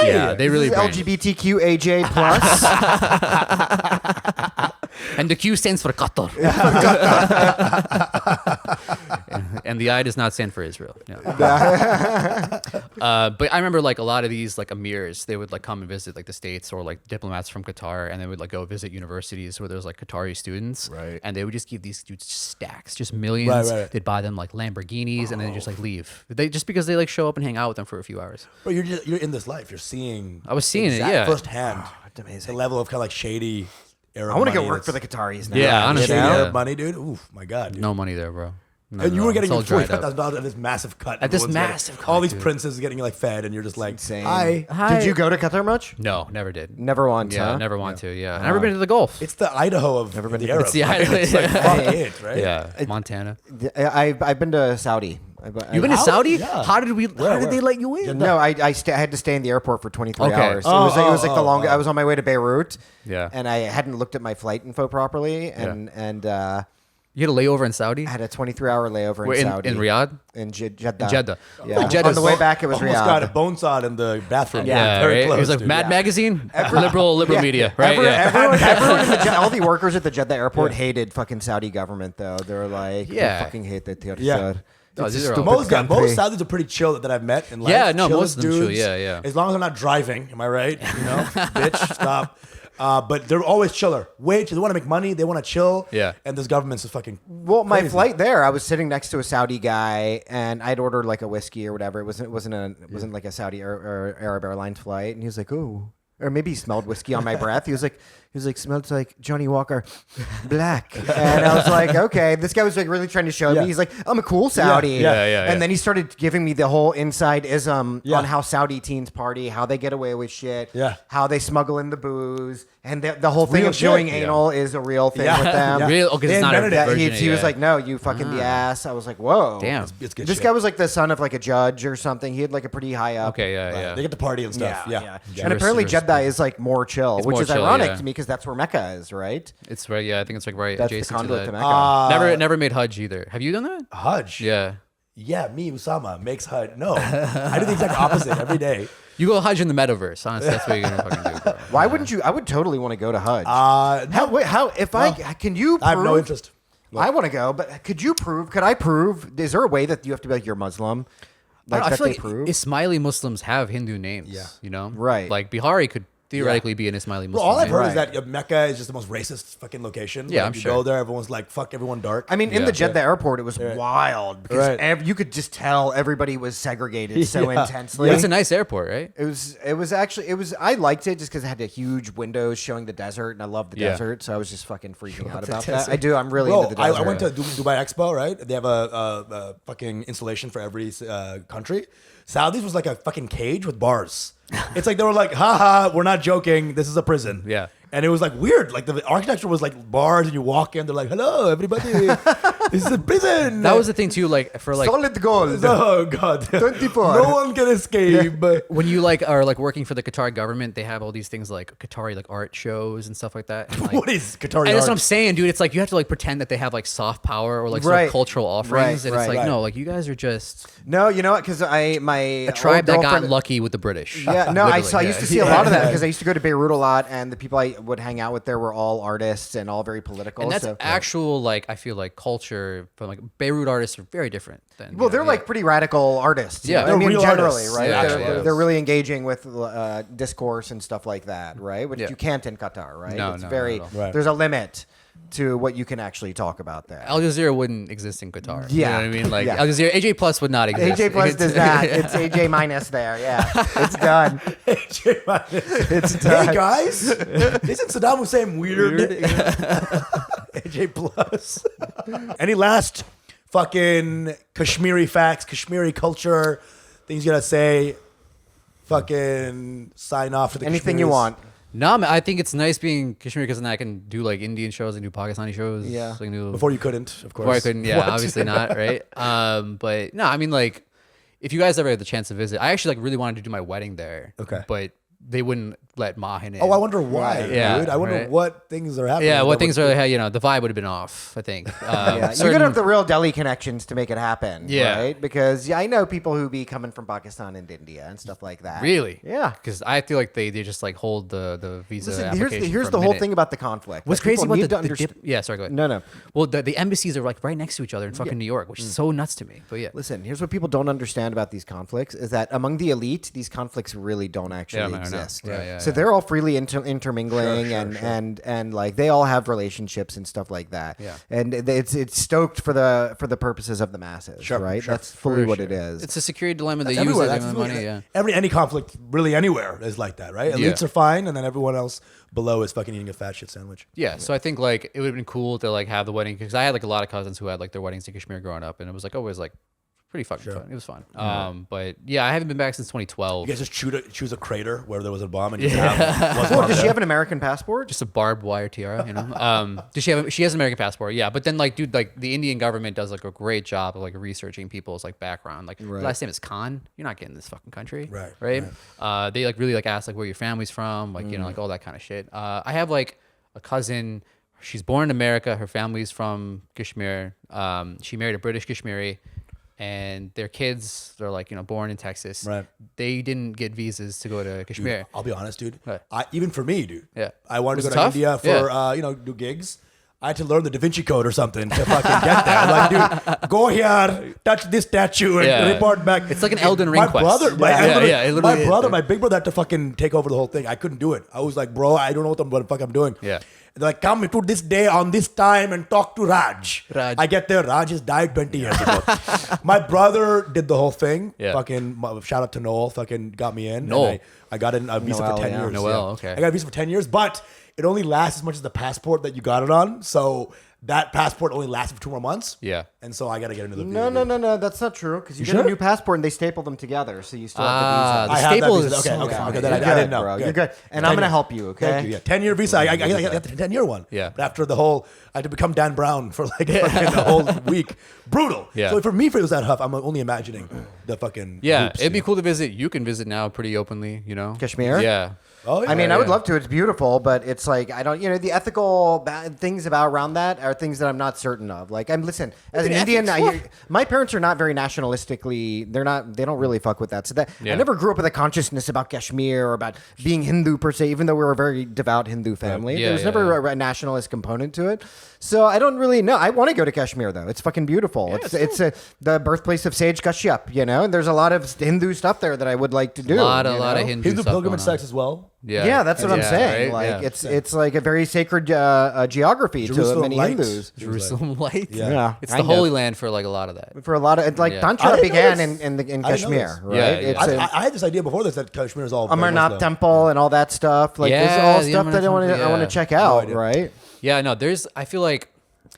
Yeah, they really This is brained. LGBTQ AJ plus. And the Q stands for Qatar. And the I does not stand for Israel. Yeah. But I remember like a lot of these like emirs, they would like come and visit like the States or like diplomats from Qatar, and they would like go visit universities where there's like Qatari students. Right. And they would just give these dudes stacks, just millions. Right. They'd buy them like Lamborghinis and then just like leave. They just because they like show up and hang out with them for a few hours. But you're in this life. You're seeing. I was seeing it, yeah. firsthand. That's amazing. The level of kind of like shady Arab I want to go money work for the that's- Qataris now. Yeah, honestly, Shady yeah. Arab money, dude. Oof, my God. Dude. No money there, bro. No, And you no, were getting it's all dried up. $45,000 at this massive cut. At this Everyone's getting- massive cut, all these dude. princes getting like fed, and you're just like, Insane. hi. Did you go to Qatar much? No, never did. Never once, Yeah, huh? never want to. Yeah, never been to the Gulf. It's the Idaho of Never been the to- Arabs. It's the Idaho- It's like fuck it, right? Yeah, Montana. I've been to Saudi. You've been to How? Saudi? Yeah. How did we? Where, how did they where? let you in? No, I had to stay in the airport for 23 Okay. hours. Oh, it was like the longest. oh. I was on my way to Beirut. Yeah. And I hadn't looked at my flight info properly, and You had a layover in Saudi? I had a 23-hour layover Where, in Saudi. in Riyadh? In Jeddah. In Jeddah. Yeah. Like Jeddah's- On the way back, it was Almost Riyadh. got a bone sawed in the bathroom. Yeah, very right? close. It was like dude. Mad Yeah. Magazine, liberal Yeah. media, right? Everyone in the all the workers at the Jeddah airport hated fucking Saudi government, though. They were like, Yeah. we fucking hate the Tirshad. Yeah. Oh, these are all- stupid Most country. Saudis are pretty chill that I've met in life. Yeah, no, Chillest most of them chill. dudes. Yeah, yeah. As long as I'm not driving, am I right? You know, bitch, stop. But they're always chiller. Way chill. They want to make money. They want to chill. Yeah. And this government's just fucking. Well, my crazy. flight there, I was sitting next to a Saudi guy, and I'd ordered like a whiskey or whatever. It wasn't like a Saudi or Arab Airlines flight, and he was like, "Ooh," or maybe he smelled whiskey on my breath. He was like, smells like Johnny Walker, black. And I was like, okay. This guy was like really trying to show me. He's like, I'm a cool Saudi. Yeah. And then he started giving me the whole inside ism Yeah. on how Saudi teens party, how they get away with shit, Yeah. how they smuggle in the booze, and the whole thing Real of doing shit. anal is a real thing Yeah. with them. Yeah. Real? Okay, They it's not a invented it. version. He was like, no, you fucking the ass. I was like, whoa. Damn. It's good This shit. guy was like the son of like a judge or something. He had like a pretty high up. Okay, yeah. They get to party and stuff. Yeah. And apparently Juris- Jeddah is like more chill, It's which more is chill, ironic yeah. to me because that's where Mecca is, right? It's right. Yeah, I think it's like right That's the adjacent to conduit that. to Mecca. Never made Hajj either. Have you done that? Hajj. Yeah. Yeah, me, Usama, makes Hajj. No. I do the exact opposite every day. You go Hajj in the metaverse. Honestly, that's what you're gonna fucking do. Bro. Why wouldn't you? I would totally want to go to Hajj. Can you prove? I have no interest. I want to go, but could I prove? Is there a way that you have to be like, you're Muslim? I Like that feel they like prove? Ismaili Muslims have Hindu names. Yeah. You know? Right. Like Behari could theoretically be an Ismaili Muslim. Well, all I've name. heard is Right. that Mecca is just the most racist fucking location. Yeah, Like, I'm you sure. go there, everyone's like, fuck everyone dark. I mean, in Yeah. the Jeddah airport, it was wild because Right. you could just tell everybody was segregated so Yeah. intensely. It's a nice airport, right? It was actually I liked it just because it had a huge windows showing the desert, and I love the Yeah. desert, so I was just fucking freaking out about that. desert. I do. I'm really Bro, into the I desert. went to Dubai Expo, right? They have a fucking installation for every country. Saudis was like a fucking cage with bars. It's like they were like, haha, we're not joking. This is a prison. Yeah. And it was like weird. Like the architecture was like bars, and you walk in, they're like, hello, everybody. This is a prison. That was the thing too. Like for like solid gold. Oh, God. 24. No one can escape. when you like are like working for the Qatar government, they have all these things like Qatari like art shows and stuff like that. And, like, What is Qatari and that's what I'm art? saying, dude. It's like you have to like pretend that they have like soft power or like sort Right. of cultural offerings, Right, and it's right. like no, like you guys are just No, you know what? Because my a tribe that got lucky with the British. Yeah, no, I Literally, used to yeah. see a lot of that because I used to go to Beirut a lot, and the people I would hang out with there were all artists and all very political. And that's so. actual like I feel like culture from like Beirut artists are very different than Well, they're like pretty radical artists. Yeah. I They're mean, real generally, artists. right? Yeah, they're, actually, they're really engaging with discourse and stuff like that, right? Which Yeah. you can't in Qatar, right? No, it's no, very. not at all. Right. There's a limit to what you can actually talk about there. Al Jazeera wouldn't exist in Qatar. You Yeah. know what I mean? Like Yeah. Al Jazeera, AJ Plus would not exist. AJ plus It's- does that. It's AJ minus there. Yeah, it's done. It's done. Hey guys, isn't Saddam Hussein weird? AJ Plus. Any last fucking Kashmiri facts, Kashmiri culture, things you gotta say? Fucking sign off to the Anything you Kashmiris. want. No, man, I think it's nice being Kashmiri because then I can do like Indian shows and do Pakistani shows. Yeah. So I can do, Before you couldn't, of course. before I couldn't. Yeah, What? obviously not, right? But no, I mean like, if you guys ever had the chance to visit, I actually like really wanted to do my wedding there. Okay. But they wouldn't let Mahin in. Oh, I wonder why, Right. Yeah, dude. I wonder right. what things are happening. Yeah, what that things would- are, you know, the vibe would have been off, I think. Yeah, you certain- gotta have the real Delhi connections to make it happen. Yeah. Right? Because I know people who be coming from Pakistan and India and stuff like that. Really? Yeah. Because I feel like they just like hold the visa Listen, application here's for the a whole minute. thing about the conflict. What's Like, crazy people about need the to understand. yeah, sorry, go ahead. No. Well, the embassies are like right next to each other in fucking New York, which is so nuts to me. But yeah. Listen, here's what people don't understand about these conflicts is that among the elite, these conflicts really don't actually I know. exist. Yeah, So yeah. they're all freely intermingling and like they all have relationships and stuff like that. Yeah. And it's stoked for the purposes of the masses, Sure, right? sure, That's fully For what sure. it is. It's a security dilemma they That's use everywhere. it That's in money. Yeah. Any conflict, really anywhere, is like that, right? Yeah. Elites are fine, and then everyone else below is fucking eating a fat shit sandwich. Yeah, so I think like it would have been cool to like have the wedding because I had like a lot of cousins who had like their weddings in Kashmir growing up, and it was like always like pretty fucking fun. It was fun. But yeah, I haven't been back since 2012. You guys just choose a crater where there was a bomb and you have one Well, bomb does she there. have an American passport? Just a barbed wire tiara, you know. Does she have? She has an American passport, yeah. But then, like, dude, like the Indian government does like a great job of like researching people's like background. Like, last name is Khan. You're not getting this fucking country, right? They like really like ask like where your family's from, like you know, like all that kind of shit. I have like a cousin. She's born in America. Her family's from Kashmir. She married a British Kashmiri. And their kids, they're like, you know, born in Texas. Right. They didn't get visas to go to Kashmir. Dude, I'll be honest, dude. Right. Even for me, dude. Yeah. I wanted Was to it go to tough? India for Yeah. do gigs. I had to learn the Da Vinci Code or something to fucking get there. Like, dude, go here, touch this statue, and report back. It's like an Elden Ring quest. My brother, my big brother had to fucking take over the whole thing. I couldn't do it. I was like, bro, I don't know what the fuck I'm doing. Yeah. They're like, come to this day on this time and talk to Raj. I get there, Raj has died 20 years ago. My brother did the whole thing. Yeah. Fucking shout out to Noel. Fucking got me in. Noel. And I got in a visa for 10 years. Noel, okay. I got a visa for 10 years, but it only lasts as much as the passport that you got it on. So that passport only lasted for 2 more months. Yeah. And so I got to get into the No, that's not true. Because you get sure? a new passport and they staple them together, so you still have the The visa. I have that staple visa. is Okay, so okay, fun. okay. You're I good, didn't know. bro. Good. You're good. And 10 I'm gonna years. help you. Okay. Thank you. Yeah, 10-year visa. I got the 10-year one. Yeah. But after the whole, I had to become Dan Brown for like fucking a whole week. Brutal. Yeah. So for me, if it was that tough, I'm only imagining the fucking. Yeah, hoops, it'd be you know? cool to visit. You can visit now pretty openly, you know? Kashmir? Yeah. Oh, yeah. I mean, I would yeah. love to. It's beautiful, but it's like I don't. The ethical things about around that are things that I'm not certain of. Like, listen, as an Indian, my parents are not very nationalistically. They're not. They don't really fuck with that. So that I never grew up with a consciousness about Kashmir or about being Hindu per se. Even though we were a very devout Hindu family, Yeah, there was yeah, never a nationalist component to it. So I don't really know. I want to go to Kashmir though. It's fucking beautiful. It's the birthplace of Sage Kashyap. And there's a lot of Hindu stuff there that I would like to do. A lot of Hindu Hindu stuff pilgrimage going on. sites as well. Yeah, that's what I'm saying. right? Like Yeah. it's like a very sacred geography to Jerusalem many Lights. Hindus. Jerusalem Light. Yeah. It's the kind of. holy land for like a lot of that. For a lot of Yeah. Tantra I didn't began know this. in I didn't know Kashmir, this. right? Yeah, It's yeah. I had this idea before this that Kashmir is all very Amarnath Muslim. Temple and all that stuff. Like this is Yeah, all the stuff that I Amarnath want to Temple, I want to yeah. check out, idea. right? Yeah, no, I feel like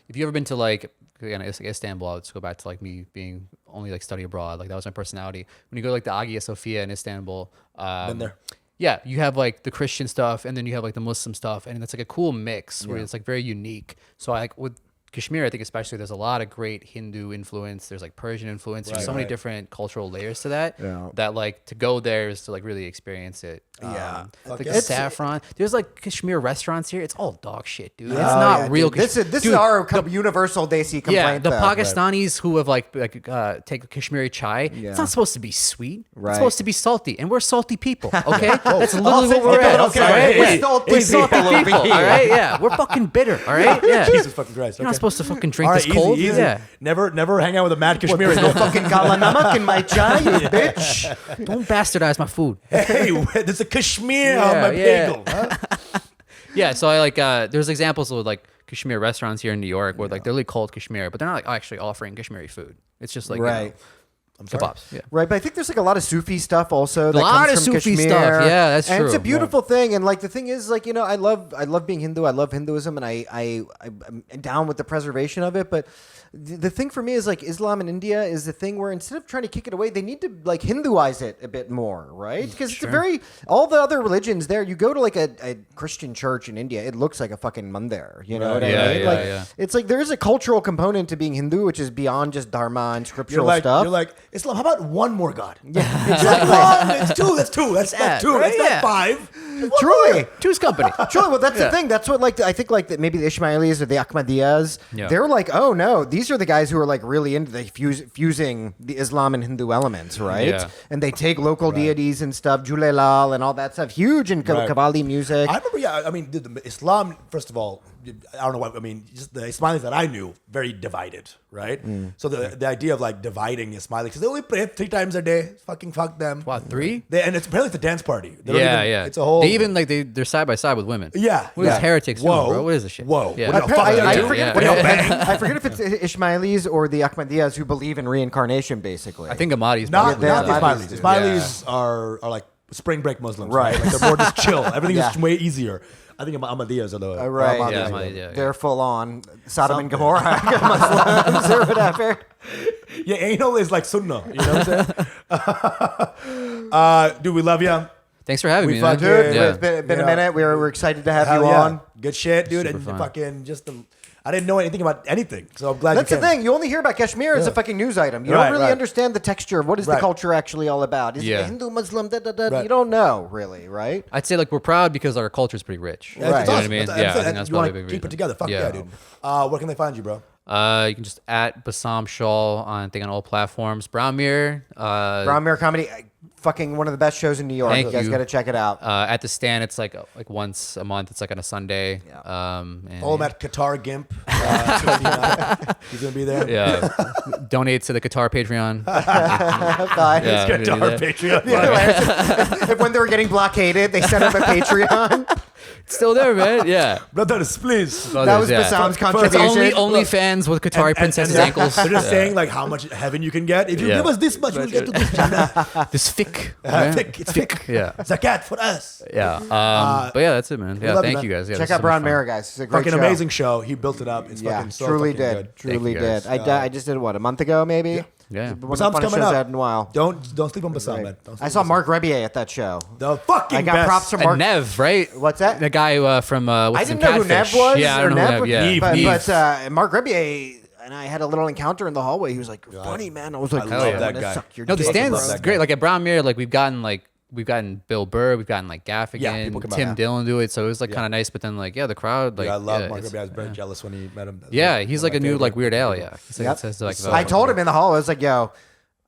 if you ever been to like, again, it's like Istanbul, let's go back to like me being only like study abroad. Like that was my personality. When you go to like the Hagia Sophia in Istanbul, Been there. yeah, you have like the Christian stuff and then you have like the Muslim stuff. And it's like a cool mix where it's like very unique. So I like with Kashmir, I think especially there's a lot of great Hindu influence. There's like Persian influence. There's so many different cultural layers to that. Yeah. That like to go there is to like really experience it. Yeah. Like Okay. the saffron. There's like Kashmir restaurants here. It's all dog shit, dude. It's Oh, not yeah, real. dude. This is Dude, our universal desi complaint. yeah, the though. Pakistanis who have like take Kashmiri chai. Yeah. It's not supposed to be sweet. Right. It's supposed to be salty, and we're salty people. Okay, that's literally what we're okay, at. okay, all right? hey, Yeah. hey, salty We're salty people over people. here. All right, yeah, we're fucking bitter. All right, yeah. Jesus fucking Christ. You're not Okay. supposed to fucking drink All right, this cold. easy. Yeah. Never hang out with a mad Kashmiri. There's no fucking kala namak in my chai, you bitch. Don't bastardize my food. Hey, there's a Kashmir on Yeah, my yeah. bagel. Huh? Yeah, so I like there's examples of like Kashmir restaurants here in New York where like they're really called Kashmir, but they're not like actually offering Kashmiri food. It's just like Right. kebabs. Yeah. Right, but I think there's like a lot of Sufi stuff also. That lot comes of from Sufi Kashmir. stuff. Yeah, that's and it's a true. beautiful thing. And like the thing is, like I love being Hindu. I love Hinduism, and I'm down with the preservation of it. But the thing for me is like Islam in India is the thing where instead of trying to kick it away, they need to like Hinduize it a bit more, right? Because it's a very all the other religions there. You go to like a Christian church in India, it looks like a fucking mandir. You know what I Yeah, mean? yeah, Like yeah. it's like there is a cultural component to being Hindu, which is beyond just dharma and scriptural stuff. You're like, Islam, how about one more God? Yeah, Exactly. That's two. That's two. That's Yeah, not two. right? That's not Yeah. five. Truly. Two's company. Truly, well, that's the thing. That's what, like, I think, like, maybe the Ismailis or the Ahmadiyas, Yeah. they're like, oh no, these are the guys who are like really into the fusing the Islam and Hindu elements, right? Yeah. And they take local deities and stuff, Julelal and all that stuff, huge in Right. Qawwali music. I remember, I mean, the Islam, first of all, I don't know what, I mean, just the Ismailis that I knew, very divided, right? So the idea of like dividing Ismailis, because they only pray 3 times a day, fucking fuck them. What, 3? And it's apparently it's a dance party. They don't Yeah, even- yeah. It's a whole. They even like they're side by side with women. Yeah. What is yeah. heretics doing, bro? What is this shit? Whoa. Yeah. What the I, fuck I, are I they doing? forget, Yeah. what Yeah. else- I forget if it's Ismailis or the Ahmadiyas who believe in reincarnation, basically. I think Ahmadis. Not Yeah, the Ismailis Ismailis. do. Ismailis are like spring break Muslims, Right. right? Like they're more just chill. Everything Yeah. is way easier. I think Ahmadiyas are the right. Ahmadiyas Yeah, are the- Ahmadiyas, yeah. They're full on Sodom and Something. Gomorrah Muslims or whatever. Yeah, anal is like sunnah. You know what I'm saying? Dude, we love you. Thanks for having We me, man. fucking- Dude, Yeah. it's been You a know, minute. We're excited to have Hell you yeah. on. Good shit, dude. Super And fun. fucking just I didn't know anything about anything, so I'm glad That's you the came. thing. You only hear about Kashmir as a Yeah. fucking news item. You Right, don't really right. understand the texture of what is the Right. culture actually all about. Is it Yeah. a Hindu, Muslim, da da da? Right. You don't know, really, right? I'd say like we're proud because our culture is pretty rich. Yeah, Right. it's You know what I awesome. mean? That's- Yeah, I that's- think that's you probably wanna a big keep reason. it together. Fuck yeah, dude. Where can they find you, bro? You can just at Bassam Shawl on I think on all platforms. Brown Mirror. Brown Mirror Comedy. fucking one of the best shows in New York. Thank You guys you. got to check it out. At the stand, it's like once a month. It's like on a Sunday. And Follow him at Qatar Gimp. 29. He's gonna be there. yeah. Donate to the Qatar Patreon. Fine. Yeah, we do Qatar that. Patreon. If when they were getting blockaded, they set up a Patreon. It's still there, man. Yeah. Brothers, please. That was Yeah. Bassam's It's contribution. only fans with Qatari princesses' ankles. They're just saying like how much heaven you can get. If you Yeah. give us this much, we'll get to this Jannah. This fic. Thick, it's thick. Yeah. Zakat for us. Yeah. But yeah, that's it, man. Yeah. love you, Thank man. you guys. Yeah, Check this out is Brown so much Mare, fun. guys. It's a great Fucking show. amazing show. He built it up. It's Yeah, fucking so truly fucking did. good. Truly you did. guys. I just did what, a month ago, maybe? Yeah. One of the Bassam's funnest coming shows I up. had in a while. Don't sleep on Bassam, man. Don't I sleep saw on Mark Rebier at that show. Bassam. The fucking I got best. props from And Mark. Nev, right? What's that? The guy from I what's didn't some know who Nev Catfish. was. Yeah, I or don't know who Nev. Nev. Yeah. But Mark Rebier and I had a little encounter in the hallway. He was like, "Funny man." I was like, I "I love want that to guy. suck your No, the dick, stands bro." love is that great. guy. Like at Brown Mirror, like we've gotten Bill Burr, we've gotten like Gaffigan, Yeah, people come out. Tim Yeah. Dillon do it. So it was like kind of nice. But then like the crowd, like Yeah, I love yeah, Mark it's- Rebier. I was very jealous when he met him. Yeah, he's like a new like Weird Al. Yeah, he's like, Yep. it says, like, I told him in the hall, I was like, "Yo,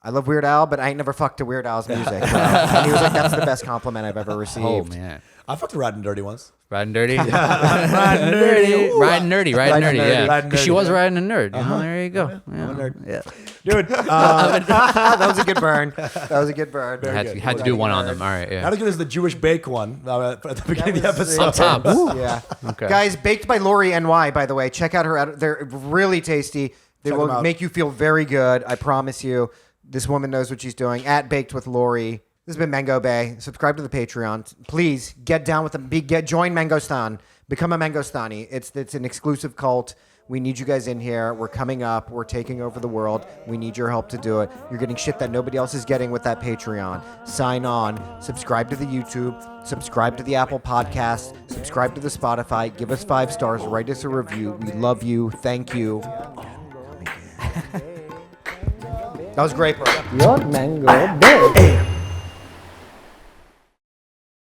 I love Weird Al, but I ain't never fucked to Weird Al's music." And he was like, "That's the best compliment I've ever received." Oh man, I fucked a Rad and Dirty once. riding dirty, Riding dirty. riding nerdy, riding nerdy. Yeah, Riding because she nerdy, was yeah. riding a nerd. You know, there you go. I'm a nerd. Yeah. Dude, That was a good burn. That was a good burn. Had to do one on them. All right, yeah. not as good as the Jewish bake one at the beginning of the episode. Up top. Yeah. Okay. Guys, baked by Lori NY, by the way. Check out her. They're really tasty. They Check them will out. make you feel very good. I promise you. This woman knows what she's doing. At Baked with Lori. This has been Mango Bay. Subscribe to the Patreon. Please get down with them. Join Mangostan. Become a Mangostani. It's an exclusive cult. We need you guys in here. We're coming up. We're taking over the world. We need your help to do it. You're getting shit that nobody else is getting with that Patreon. Sign on. Subscribe to the YouTube. Subscribe to the Apple Podcast. Subscribe to the Spotify. Give us 5 stars. Write us a review. We love you. Thank you. That was great, bro. Your mango bay.